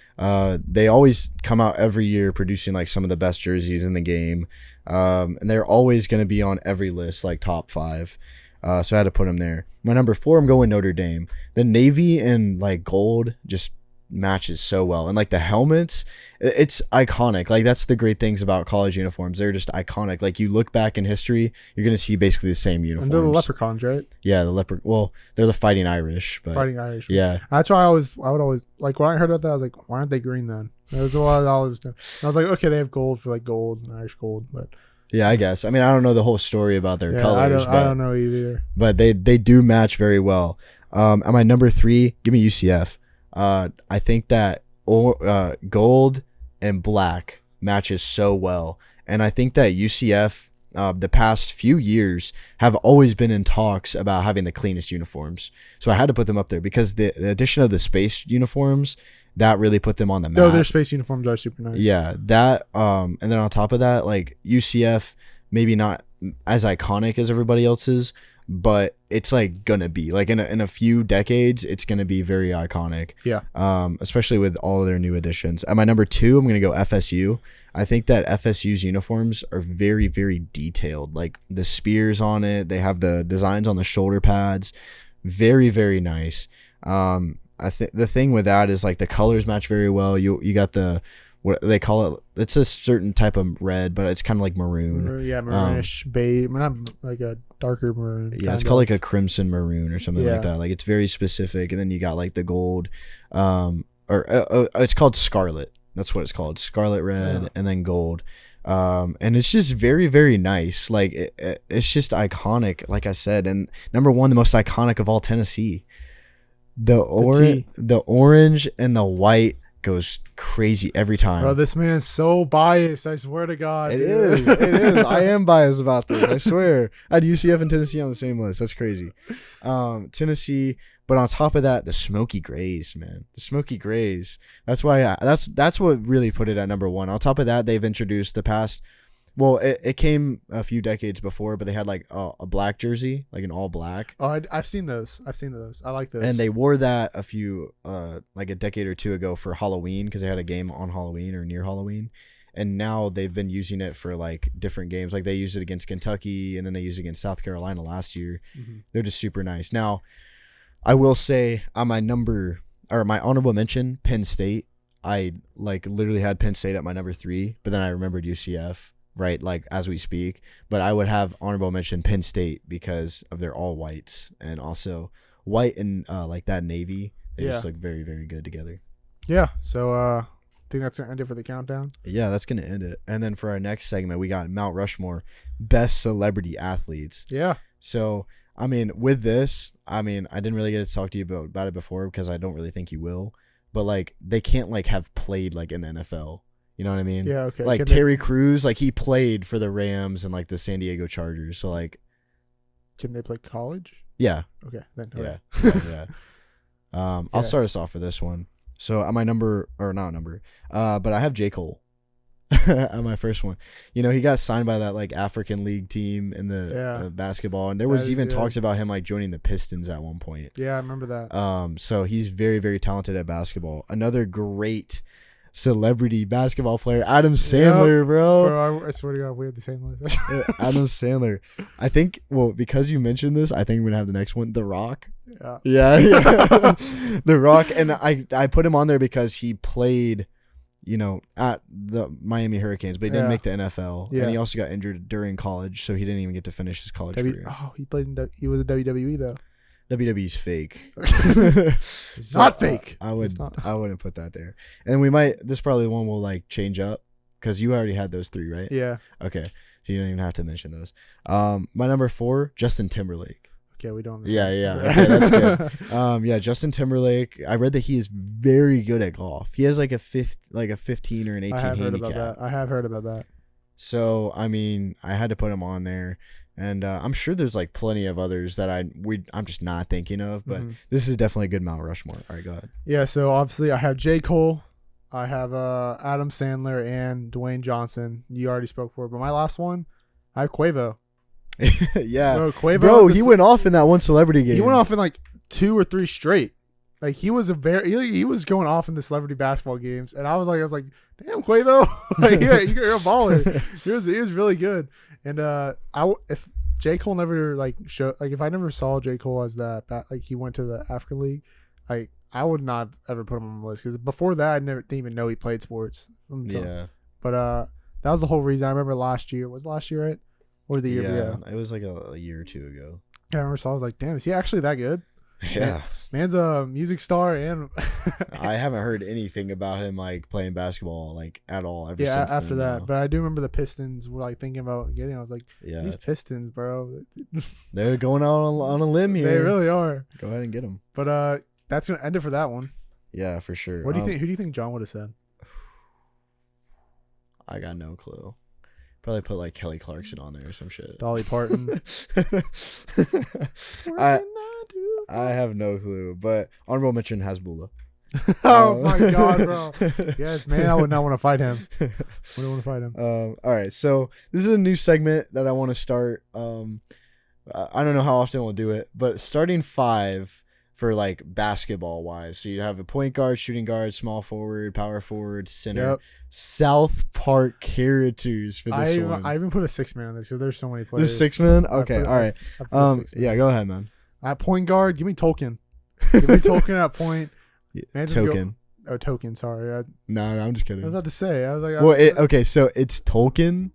They always come out every year producing like some of the best jerseys in the game, and they're always going to be on every list, like top 5. So I had to put them there. My number 4, I'm going Notre Dame. The navy and like gold, just matches so well. And like the helmets, it's iconic. Like that's the great things about college uniforms. They're just iconic. Like you look back in history, you're gonna see basically the same uniforms. And they're the leprechauns, right? Yeah, well, they're the Fighting Irish, but Fighting Irish. yeah. That's why I would always like when I heard about that, I was like, why aren't they green then? That was what I always do. I was like, okay, they have gold for like gold and Irish gold, but Yeah, I guess. I mean, I don't know the whole story about their colors, I don't know either. but they do match very well. At my number 3, give me UCF. I think that gold and black matches so well, and I think that UCF the past few years have always been in talks about having the cleanest uniforms. So I had to put them up there because the addition of the space uniforms that really put them on the map. No, their space uniforms are super nice. Yeah, that and then on top of that, like UCF, maybe not as iconic as everybody else's, but it's like gonna be like in a few decades, it's gonna be very iconic. Yeah. Especially with all of their new additions. At my number 2, I'm gonna go FSU. I think that FSU's uniforms are very, very detailed. Like the spears on it, they have the designs on the shoulder pads, very, very nice. I think the thing with that is like the colors match very well. You got the what they call it. It's a certain type of red, but it's kind of like maroon. Yeah, maroonish beige, not like a darker maroon. Yeah, it's called like a crimson maroon or something like that. Like it's very specific. And then you got like the gold, it's called scarlet. That's what it's called, scarlet red, and then gold. And it's just very, very nice. Like it's just iconic, like I said. And number 1, the most iconic of all, Tennessee. The orange and the white goes crazy every time. Bro, this man's so biased. I swear to God. It is. I am biased about this. I swear. I had UCF and Tennessee on the same list. That's crazy. Tennessee, but on top of that, the smoky grays, man. The smoky grays. That's why that's what really put it at number 1. On top of that, they've introduced the past. Well, it came a few decades before, but they had like a black jersey, like an all black. Oh, I've seen those. I like those. And they wore that a few, like a decade or 2 ago for Halloween because they had a game on Halloween or near Halloween. And now they've been using it for like different games. Like they used it against Kentucky and then they used it against South Carolina last year. Mm-hmm. They're just super nice. Now, I will say on my honorable mention, Penn State. I like literally had Penn State at my number 3, but then I remembered UCF. Right, like as we speak, but I would have honorable mention Penn State because of their all whites and also white and like that navy. They just look very, very good together. Yeah, so I think that's gonna end it for the countdown. Yeah, that's gonna end it. And then for our next segment, we got Mount Rushmore, best celebrity athletes. Yeah. So I mean, with this, I didn't really get to talk to you about it before because I don't really think you will. But like, they can't like have played like in the NFL. You know what I mean? Yeah, okay. Like Terry Crews, like he played for the Rams and like the San Diego Chargers. So like, can they play college? Yeah. Okay. Then yeah. I'll start us off for this one. So at my but I have J. Cole at my first one. You know, he got signed by that like African League team in the basketball, and there was even talks about him like joining the Pistons at one point. Yeah, I remember that. So he's very, very talented at basketball. Another great celebrity basketball player, Adam Sandler, bro. I swear to God, we have the same list. Adam Sandler. I think, well, because you mentioned this, I think we're gonna have the next one, The Rock. Yeah. The Rock, and I put him on there because he played, you know, at the Miami Hurricanes, but he didn't make the NFL, and he also got injured during college, so he didn't even get to finish his college career. Oh, he was a WWE though. WWE's fake. It's not fake. I wouldn't put that there. And we might. This probably one will like change up because you already had those 3, right? Yeah. Okay, so you don't even have to mention those. My number 4, Justin Timberlake. Okay, we don't. Yeah. Okay, that's good. Justin Timberlake. I read that he is very good at golf. He has like a 15 or an 18 handicap. I have heard about that. So I had to put him on there. And I'm sure there's like plenty of others that I'm just not thinking of, but this is definitely a good Mount Rushmore. All right, go ahead. Yeah, so obviously I have J. Cole, I have Adam Sandler, and Dwayne Johnson. You already spoke for it, but my last one, I have Quavo. Yeah, Quavo. He went off in that one celebrity game. He went off in like 2 or 3 straight. Like he was he was going off in the celebrity basketball games, and I was like, damn, Quavo, like you're a baller. He was really good. And if J. Cole never like if I never saw J. Cole as that, like he went to the African League, I I would not ever put him on the list because before that I never didn't even know he played sports. Yeah. But that was the whole reason. I remember last year. Was last year right? Or the year? Yeah. It was like a year or two ago. I remember. So I was like, damn, is he actually that good? Yeah. Man's a music star and I haven't heard anything about him like playing basketball like at all ever yeah since after then, that. though. But I do remember the Pistons were like thinking about getting. I was like, Yeah. these Pistons, bro. They're going out on a limb here. They really are. Go ahead and get them. But that's gonna end it for that one. Yeah, for sure. What do you think? Who do you think John would have said? I got no clue. Probably put like Kelly Clarkson on there or some shit. Dolly Parton. I have no clue, but honorable mention Hasbulla. Oh my god, bro. Yes, man, I would not want to fight him. Wouldn't want to fight him. All right, so this is a new segment that I want to start. I don't know how often we'll do it, but starting 5 for like basketball wise. So you have a point guard, shooting guard, small forward, power forward, center. Yep. South Park characters for this one. I even put a 6-man on this because there's so many players. The 6-man? Okay, all right. I put a 6-man. Yeah, go ahead, man. At point guard, give me Tolkien. Give me Tolkien at point. Man's gonna Token. Token. Sorry, No, I'm just I kidding. was about to say. I was like, Well, okay, so it's Tolkien,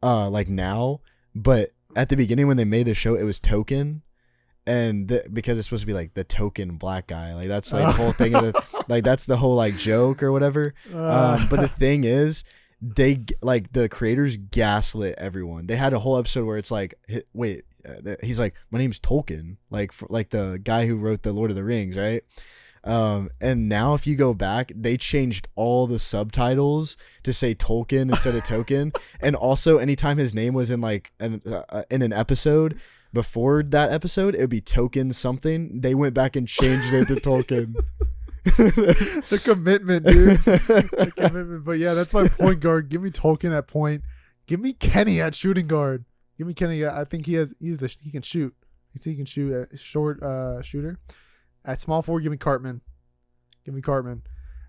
like now, but at the beginning when they made the show, it was Token, and because it's supposed to be like the token black guy, like that's like the whole thing of the, like that's the whole like joke or whatever. But the thing is, they like the creators gaslit everyone. They had a whole episode where it's like, wait, he's like, my name's Tolkien, like like the guy who wrote the Lord of the Rings, right? And now if you go back, they changed all the subtitles to say Tolkien instead of token. And also anytime his name was in like in an episode before that episode, it would be token something. They went back and changed it to Tolkien. The commitment, dude. The commitment. But yeah, that's my point guard. Give me Tolkien at point. Give me Kenny at shooting guard. Give me Kenny. I think he can shoot. He can shoot a short shooter. At small forward, give me Cartman. Give me Cartman.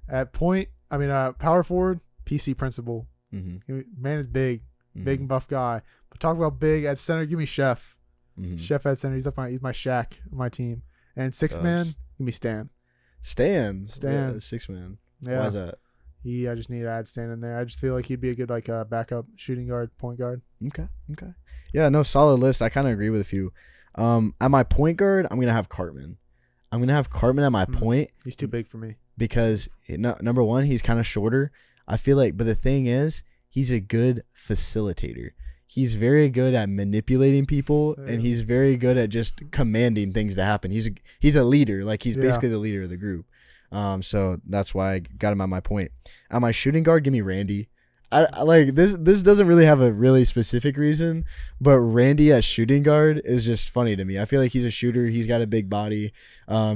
At point, power forward, PC Principal. Mm-hmm. Man is big, Mm-hmm. big and buff guy. But talk about big at center, give me Chef. Mm-hmm. Chef at center. He's my Shaq of my team. And 6-man, give me Stan. Stan. Stan. Yeah, 6-man. Yeah. Why is that? I just need to add Stan in there. I just feel like he'd be a good backup shooting guard, point guard. Okay. Yeah, no, solid list. I kind of agree with a few. At my point guard, I'm gonna have Cartman. I'm gonna have Cartman at my point. He's too big for me. Because number one, he's kind of shorter. I feel like, but the thing is, he's a good facilitator. He's very good at manipulating people, and he's very good at just commanding things to happen. He's a leader. Like he's basically the leader of the group. So that's why I got him at my point. At my shooting guard, give me Randy. I like this. This doesn't really have a really specific reason, but Randy at shooting guard is just funny to me. I feel like he's a shooter. He's got a big body.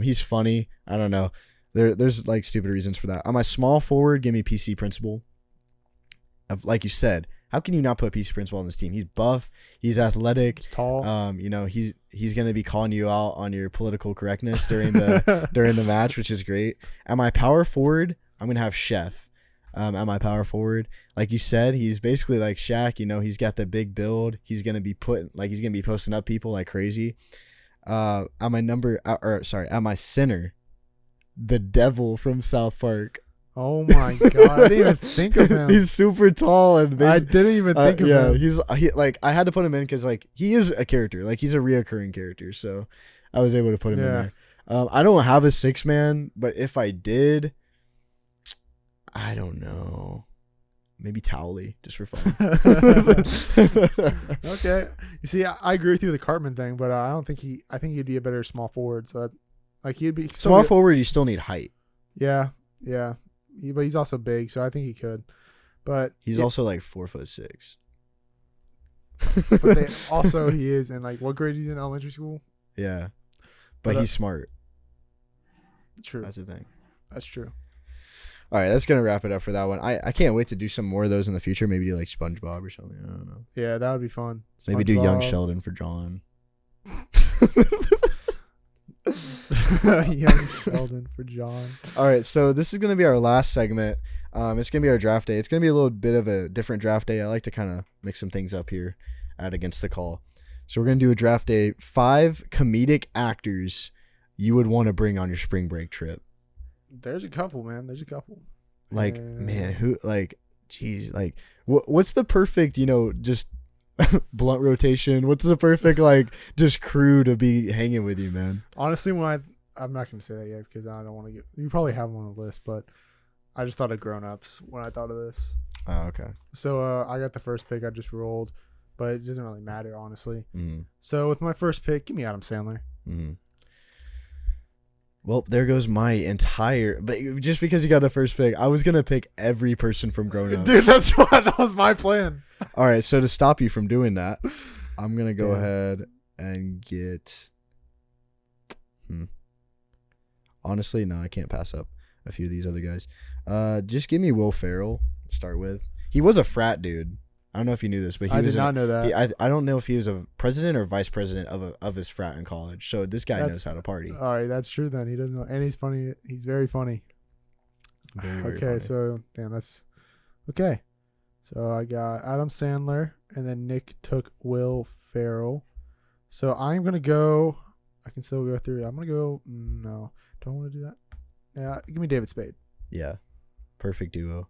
He's funny. I don't know. There's like stupid reasons for that. On my small forward, give me PC Principal. Like you said, how can you not put PC Principal on this team? He's buff. He's athletic. He's tall. He's gonna be calling you out on your political correctness during the match, which is great. At my power forward, I'm gonna have Chef. At my power forward, like you said, he's basically like Shaq. He's got the big build. He's gonna be posting up people like crazy. At my center, the devil from South Park. Oh my god! I didn't even think of him. He's super tall and I didn't even think of him. He I had to put him in because like he is a character, like he's a reoccurring character, so I was able to put him in there. I don't have a 6-man, but if I did, I don't know. Maybe Towley, just for fun. Okay. You see, I agree with you with the Cartman thing, but I don't think I think he'd be a better small forward. So, he'd be small forward. You still need height. Yeah. But he's also big, so I think he could. But he's also like 4'6". But he is in like what grade he's in elementary school? Yeah, but he's smart. True. That's the thing. That's true. All right, that's gonna wrap it up for that one. I can't wait to do some more of those in the future. Maybe do like SpongeBob or something. I don't know. Yeah, that would be fun. Maybe do Young Sheldon for John. Young Sheldon for John. All right, so this is gonna be our last segment. It's gonna be our draft day. It's gonna be a little bit of a different draft day. I like to kind of mix some things up here at Against the Call. So we're gonna do a draft day. 5 comedic actors you would want to bring on your spring break trip. There's a couple, man. There's a couple. Like, man, who, like, geez, like, what's the perfect, just blunt rotation? What's the perfect, like, just crew to be hanging with you, man? Honestly, I'm not going to say that yet because I don't want to get. You probably have them on the list, but I just thought of grown-ups when I thought of this. Oh, okay. So I got the first pick. I just rolled, but it doesn't really matter, honestly. Mm-hmm. So with my first pick, give me Adam Sandler. Mm-hmm. Well, there goes my entire. But just because you got the first pick, I was gonna pick every person from Grown Ups. Dude, that was my plan. All right, so to stop you from doing that, I'm gonna go ahead and get. Honestly, no, I can't pass up a few of these other guys. Just give me Will Ferrell to start with. He was a frat dude. I don't know if you knew this, but I did not know that. I don't know if he was a president or vice president of his frat in college. So this guy knows how to party. All right, that's true then. He doesn't know, and he's funny. He's very funny. Very, very okay, funny. so damn, that's okay. So I got Adam Sandler, and then Nick took Will Ferrell. So I'm gonna go. I can still go through. I'm gonna go. No, don't want to do that. Yeah, give me David Spade. Yeah, perfect duo.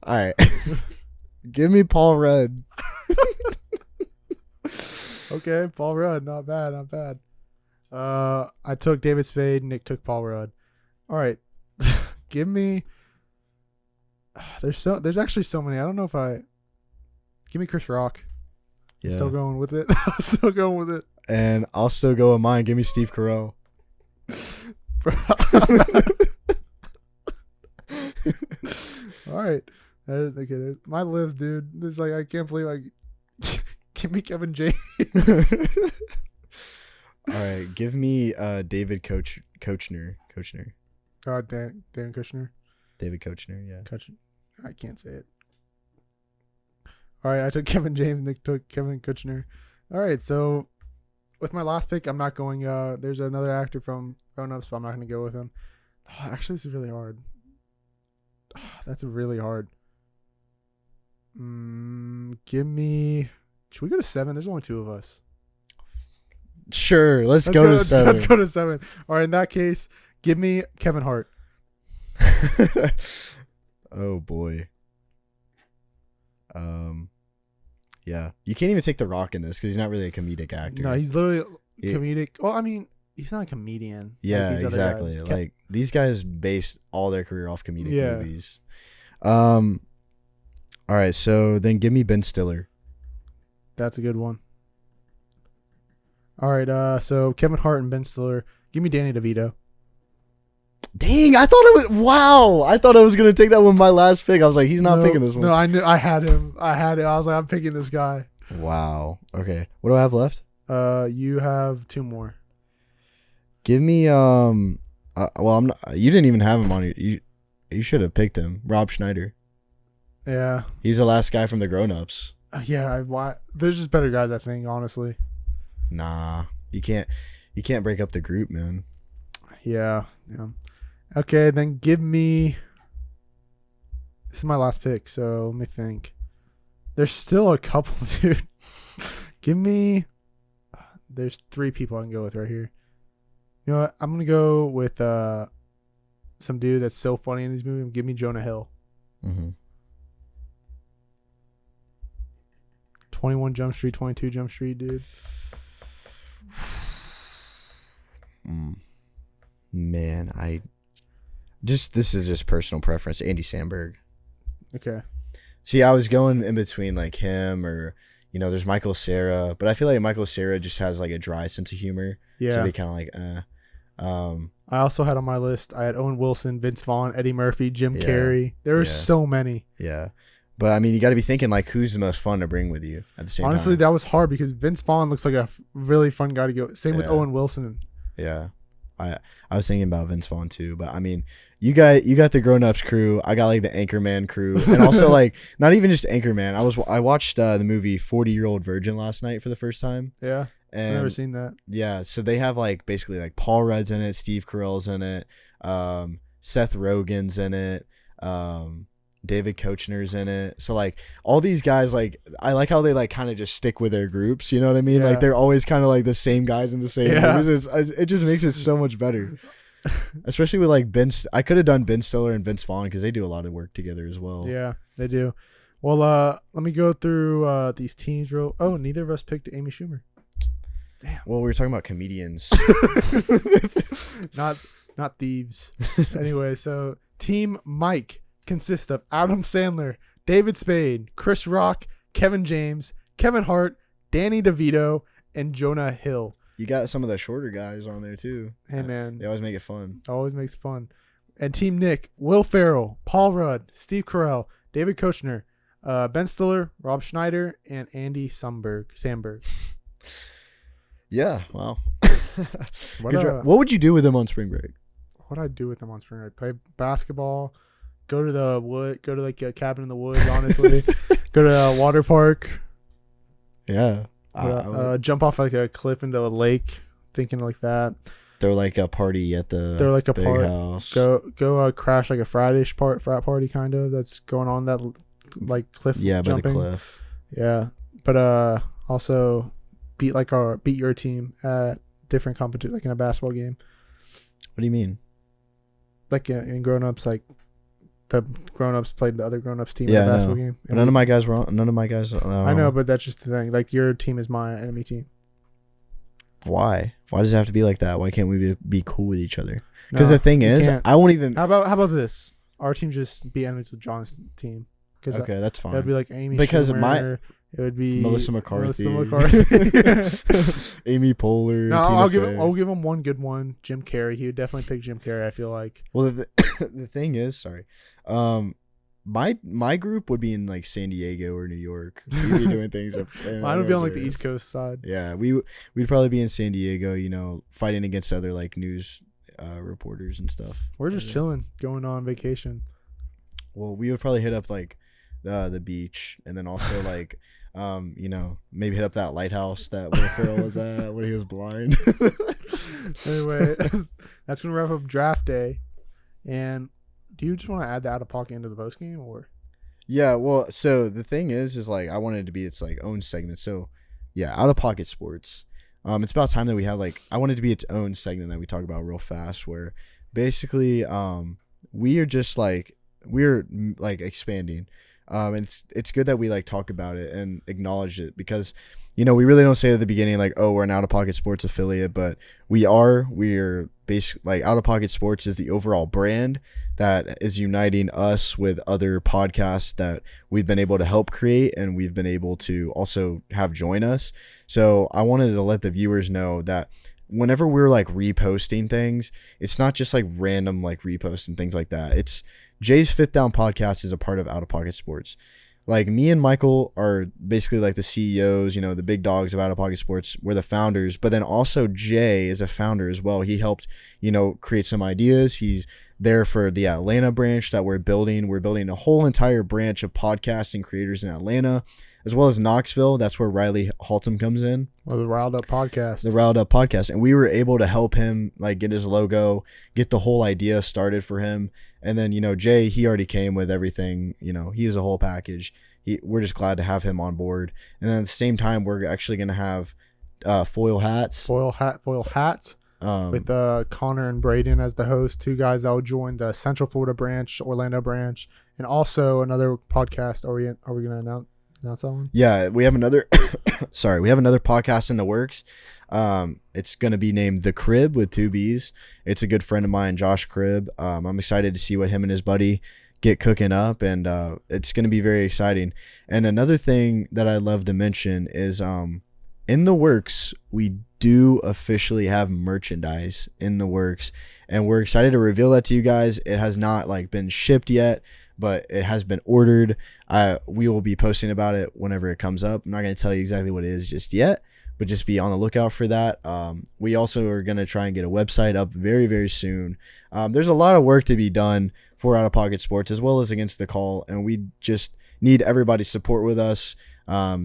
All right, give me Paul Rudd. Okay, Paul Rudd, not bad, not bad. I took David Spade. Nick took Paul Rudd. All right, give me. There's actually so many. I don't know if I. Give me Chris Rock. Yeah, Still going with it. Still going with it. And I'll still go with mine. Give me Steve Carell. All right. Okay, there's my list, dude. It's like I can't believe give me Kevin James. All right, give me David Koechner. Dan Kushner. David Koechner, yeah. I can't say it. All right, I took Kevin James. Nick took Kevin Kushner. All right, so with my last pick, I'm not going. There's another actor from Grown Ups, but I'm not going to go with him. Oh, actually, this is really hard. That's really hard. Give me. Should we go to 7? There's only 2 of us. Sure, let's go to 7. Let's go to 7. All right, in that case, give me Kevin Hart. Oh boy. Yeah, you can't even take The Rock in this because he's not really a comedic actor. No, he's literally comedic. Well, I mean, he's not a comedian. Yeah, like exactly. Like these guys based all their career off comedic movies. All right, so then give me Ben Stiller. That's a good one. All right, so Kevin Hart and Ben Stiller. Give me Danny DeVito. Dang, I thought it was I thought I was gonna take that one my last pick. I was like, he's not picking this one. No, I knew I had him. I was like, I'm picking this guy. Wow. Okay. What do I have left? You have 2 more. Give me well, I'm not. You didn't even have him on you. You should have picked him, Rob Schneider. Yeah. He's the last guy from the Grown Ups. Yeah. There's just better guys, I think. Honestly. Nah, you can't break up the group, man. Yeah. Yeah. Okay, then give me. This is my last pick, so let me think. There's still a couple, dude. Give me. There's 3 people I can go with right here. You know what? I'm gonna go with some dude that's so funny in these movies. Give me Jonah Hill. 21 Jump Street, 22 Jump Street, dude. Man, this is just personal preference. Andy Samberg. Okay. See, I was going in between like him or there's Michael Cera, but I feel like Michael Cera just has like a dry sense of humor. Yeah. So be kind of like I also had on my list. I had Owen Wilson, Vince Vaughn, Eddie Murphy, Jim Carrey. There were so many. Yeah. But I mean, you got to be thinking like who's the most fun to bring with you at the same time. Honestly, that was hard because Vince Vaughn looks like a really fun guy to go. Same with Owen Wilson. Yeah. I was thinking about Vince Vaughn too, but I mean, you got the Grown Ups crew. I got like the Anchorman crew, and also like not even just Anchorman. I watched the movie 40-Year-Old Virgin last night for the first time. Yeah, and I've never seen that. Yeah, so they have like basically like Paul Rudd's in it, Steve Carell's in it, Seth Rogen's in it. David Koechner's in it. So like all these guys, like I like how they like kind of just stick with their groups. You know what I mean? Yeah. Like they're always kind of like the same guys in the same Yeah. movies. It just makes it so much better. Especially with like I could have done Ben Stiller and Vince Vaughn because they do a lot of work together as well. Yeah, they do. Well, let me go through these teams real. Oh, neither of us picked Amy Schumer. Damn. Well, we were talking about comedians. Not thieves. Anyway, so Team Mike consists of Adam Sandler, David Spade, Chris Rock, Kevin James, Kevin Hart, Danny DeVito, and Jonah Hill. You got some of the shorter guys on there too. Hey man, They always make it fun. always makes it fun. And Team Nick, Will Ferrell, Paul Rudd, Steve Carell, David Koechner, Ben Stiller, Rob Schneider, and Andy Samberg. Yeah. Wow. What, Good job. What would you do with them on spring break? What'd I do with them on spring break? Play basketball, go to the wood, go to like a cabin in the woods, honestly. Go to a water park, Yeah. jump off like a cliff into a lake, thinking like that. Throw like a party at the They're like a big part. house. Go crash like a frat party kind of that's going on that like cliff. Yeah, by jumping. the cliff. Yeah, but also beat your team at different competition, like in a basketball game. What do you mean? Like in grown ups, like the grown ups played the other grown ups team Yeah, in a I basketball know. game. But none of my guys were on. None of my guys. I know, but that's just the thing. Like your team is my enemy team. Why? Why does it have to be like that? Why can't we be cool with each other? Because No, the thing you is, can't. I won't even. How about this? Our team just be enemies with John's team. Because Okay, that's fine. that'd be like Amy. Because Schumer, it would be Melissa McCarthy, McCarthy. Amy Poehler. No, Tina I'll Fey. give him one good one. Jim Carrey. He would definitely pick Jim Carrey. I feel like. Well, the thing is, sorry, my group would be in like San Diego or New York. We'd be doing things up. Mine would be on like the East Coast side. Yeah, we'd probably be in San Diego. You know, fighting against other like news reporters and stuff. We're just chilling, going on vacation. Well, we would probably hit up like the beach, and then also like you know, maybe hit up that lighthouse that Will Ferrell was at when he was blind. Anyway, that's gonna wrap up draft day. And do you just want to add the out of pocket into the post game, or? Yeah, well, so the thing is like I wanted it to be its like own segment. So yeah, Out of Pocket Sports. It's about time that we have like I want it to be its own segment that we talk about real fast, where basically we're expanding. And it's good that we like talk about it and acknowledge it, because you know we really don't say at the beginning like, oh, we're an Out of Pocket Sports affiliate, but we're basically like Out of Pocket Sports is the overall brand that is uniting us with other podcasts that we've been able to help create and we've been able to also have join us. So I wanted to let the viewers know that whenever we're like reposting things, it's not just like random like reposts and things like that. It's Jay's Fifth Down podcast is a part of Out of Pocket Sports. Like me and Michael are basically like the CEOs, you know, the big dogs of Out of Pocket Sports. We're the founders, but then also Jay is a founder as well. He helped, you know, create some ideas. He's there for the Atlanta branch that we're building. We're building a whole entire branch of podcasting creators in Atlanta, as well as Knoxville. That's where Riley Haltom comes in. Well, the Riled Up podcast. The Riled Up podcast. And we were able to help him like get his logo, get the whole idea started for him. And then, you know, Jay, he already came with everything. You know, he is a whole package. We're just glad to have him on board. And then at the same time, we're actually going to have foil hats. Foil hats. With Connor and Braden as the host, two guys that will join the Central Florida branch, Orlando branch, and also another podcast. Are we going to announce that one? Yeah, we have another. Sorry, we have another podcast in the works. It's going to be named The Crib with 2 B's. It's a good friend of mine, Josh Cribb. I'm excited to see what him and his buddy get cooking up, and it's going to be very exciting. And another thing that I'd love to mention is in the works, we do officially have merchandise in the works, and we're excited to reveal that to you guys. It has not like been shipped yet, but it has been ordered. We will be posting about it whenever it comes up. I'm not going to tell you exactly what it is just yet, but just be on the lookout for that. We also are going to try and get a website up very, very soon. There's a lot of work to be done for Out of Pocket Sports as well as Against the Call, and we just need everybody's support with us.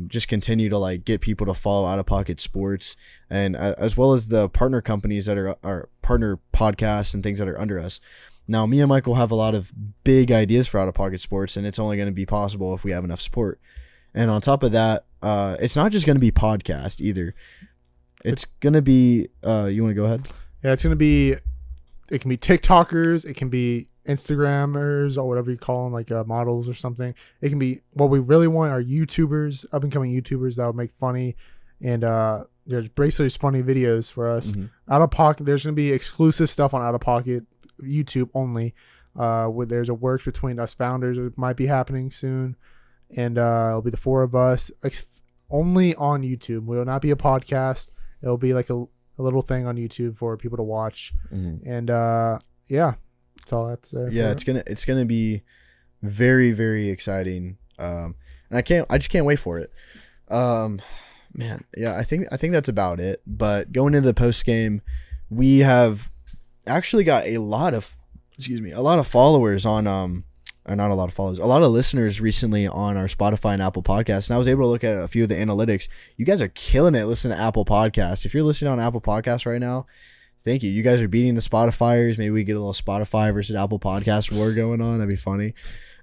Just continue to like get people to follow Out of Pocket Sports, and as well as the partner companies that are our partner podcasts and things that are under us. Now, me and Michael have a lot of big ideas for OuttaPocket Sports, and it's only going to be possible if we have enough support. And on top of that, it's not just going to be podcast either. It's going to be, you want to go ahead? Yeah, it's going to be, it can be TikTokers, it can be Instagrammers or whatever you call them, like models or something. It can be, what we really want are YouTubers, up and coming YouTubers that will make funny and there's basically just funny videos for us. OuttaPocket, there's going to be exclusive stuff on OuttaPocket YouTube only. Where there's a work between us founders. It might be happening soon, and it'll be the 4 of us only on YouTube. We will not be a podcast. It'll be like a little thing on YouTube for people to watch. And yeah, that's all that's yeah, it's gonna be very, very exciting. And I just can't wait for it. Man, yeah, I think that's about it. But going into the post game, we have actually got a lot of followers on or not a lot of followers, a lot of listeners recently on our Spotify and Apple Podcasts. And I was able to look at a few of the analytics. You guys are killing it listening to Apple Podcasts. If you're listening on Apple Podcasts right now, thank you. You guys are beating the Spotifyers. Maybe we get a little Spotify versus Apple Podcast war going on. That'd be funny.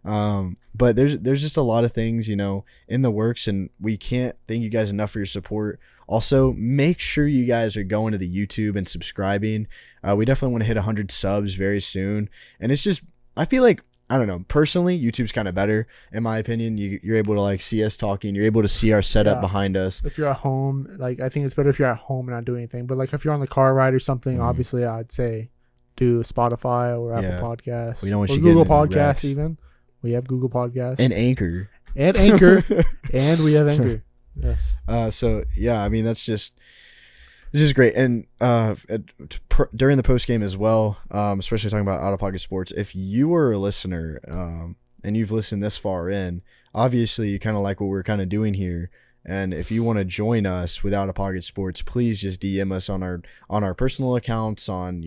But there's just a lot of things, in the works, and we can't thank you guys enough for your support. Also, make sure you guys are going to the YouTube and subscribing. We definitely want to hit 100 subs very soon. And it's just, I feel like, I don't know, personally, YouTube's kind of better, in my opinion. You're able to like see us talking. You're able to see our setup behind us. If you're at home, like, I think it's better if you're at home and not doing anything. But like if you're on the car ride or something, obviously I'd say do Spotify or Apple Podcasts. We don't want or you Google getting into Podcasts wrecks. even. We have Google Podcasts. And Anchor. And we have Anchor. Yes. So yeah, I mean, it's just great. And during the post game as well, especially talking about OuttaPocket Sports, if you are a listener and you've listened this far in, obviously you kind of like what we're kind of doing here. And if you want to join us with OuttaPocket Sports, please just DM us on our personal accounts, on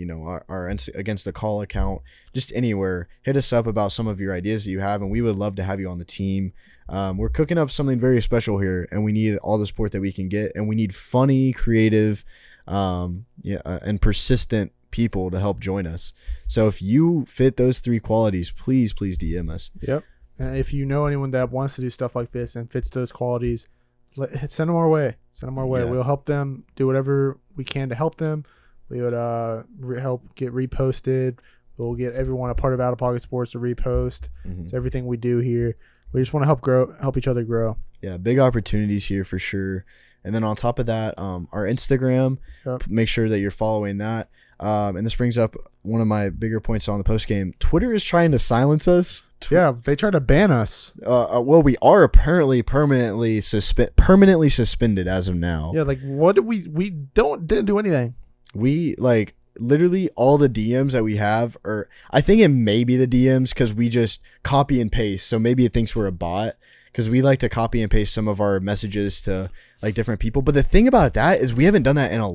our Against the Call account, just anywhere. Hit us up about some of your ideas that you have, and we would love to have you on the team. We're cooking up something very special here, and we need all the support that we can get, and we need funny, creative, and persistent people to help join us. So if you fit those 3 qualities, please DM us. Yep. And if you know anyone that wants to do stuff like this and fits those qualities, send them our way. Yeah. We'll help them do whatever we can to help them. We would help get reposted. We'll get everyone a part of OuttaPocket Sports to repost. It's everything we do here. We just want to help each other grow. Yeah, big opportunities here for sure. And then on top of that, our Instagram, make sure that you're following that. And this brings up one of my bigger points on the post game. Twitter is trying to silence us. Yeah, they tried to ban us. Well, we are apparently permanently suspended as of now. Yeah, like what did we didn't do anything. We like literally all the DMs that we have, or I think it may be the DMs because we just copy and paste. So maybe it thinks we're a bot because we like to copy and paste some of our messages to like different people. But the thing about that is we haven't done that in a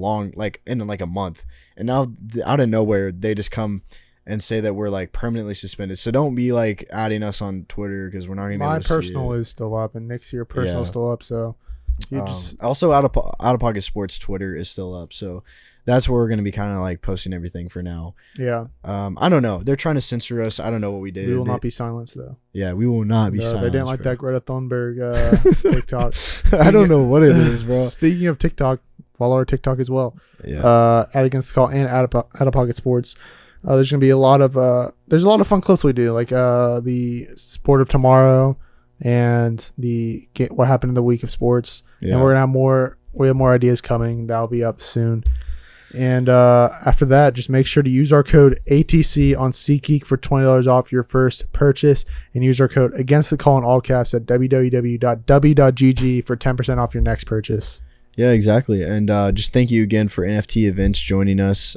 month. And now out of nowhere, they just come and say that we're like permanently suspended. So don't be like adding us on Twitter because we're not going to be able to see it. My personal is still up, and Nick's your personal is still up. So you also OuttaPocket Sports Twitter is still up. So that's where we're going to be kind of like posting everything for now. Yeah. I don't know. They're trying to censor us. I don't know what we did. We will not be silenced though. Yeah, we will not be silenced. They didn't like that Greta Thunberg TikTok. I don't know what it is, bro. Speaking of TikTok, follow our TikTok as well. Yeah. At Against the Call and OuttaPocket Sports. There's gonna be a lot of fun clips we do, like the Sport of Tomorrow and the what happened in the week of sports. Yeah. And we're gonna have more. We have more ideas coming. That'll be up soon. And after that, just make sure to use our code ATC on SeatGeek for $20 off your first purchase, and use our code Against the Call in all caps at www.w.gg for 10% off your next purchase. Yeah, exactly. And just thank you again for NFT Events joining us.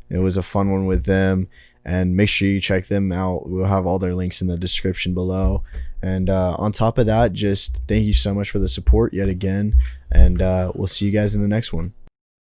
It was a fun one with them, and make sure you check them out. We'll have all their links in the description below. And on top of that, just thank you so much for the support yet again, and we'll see you guys in the next one.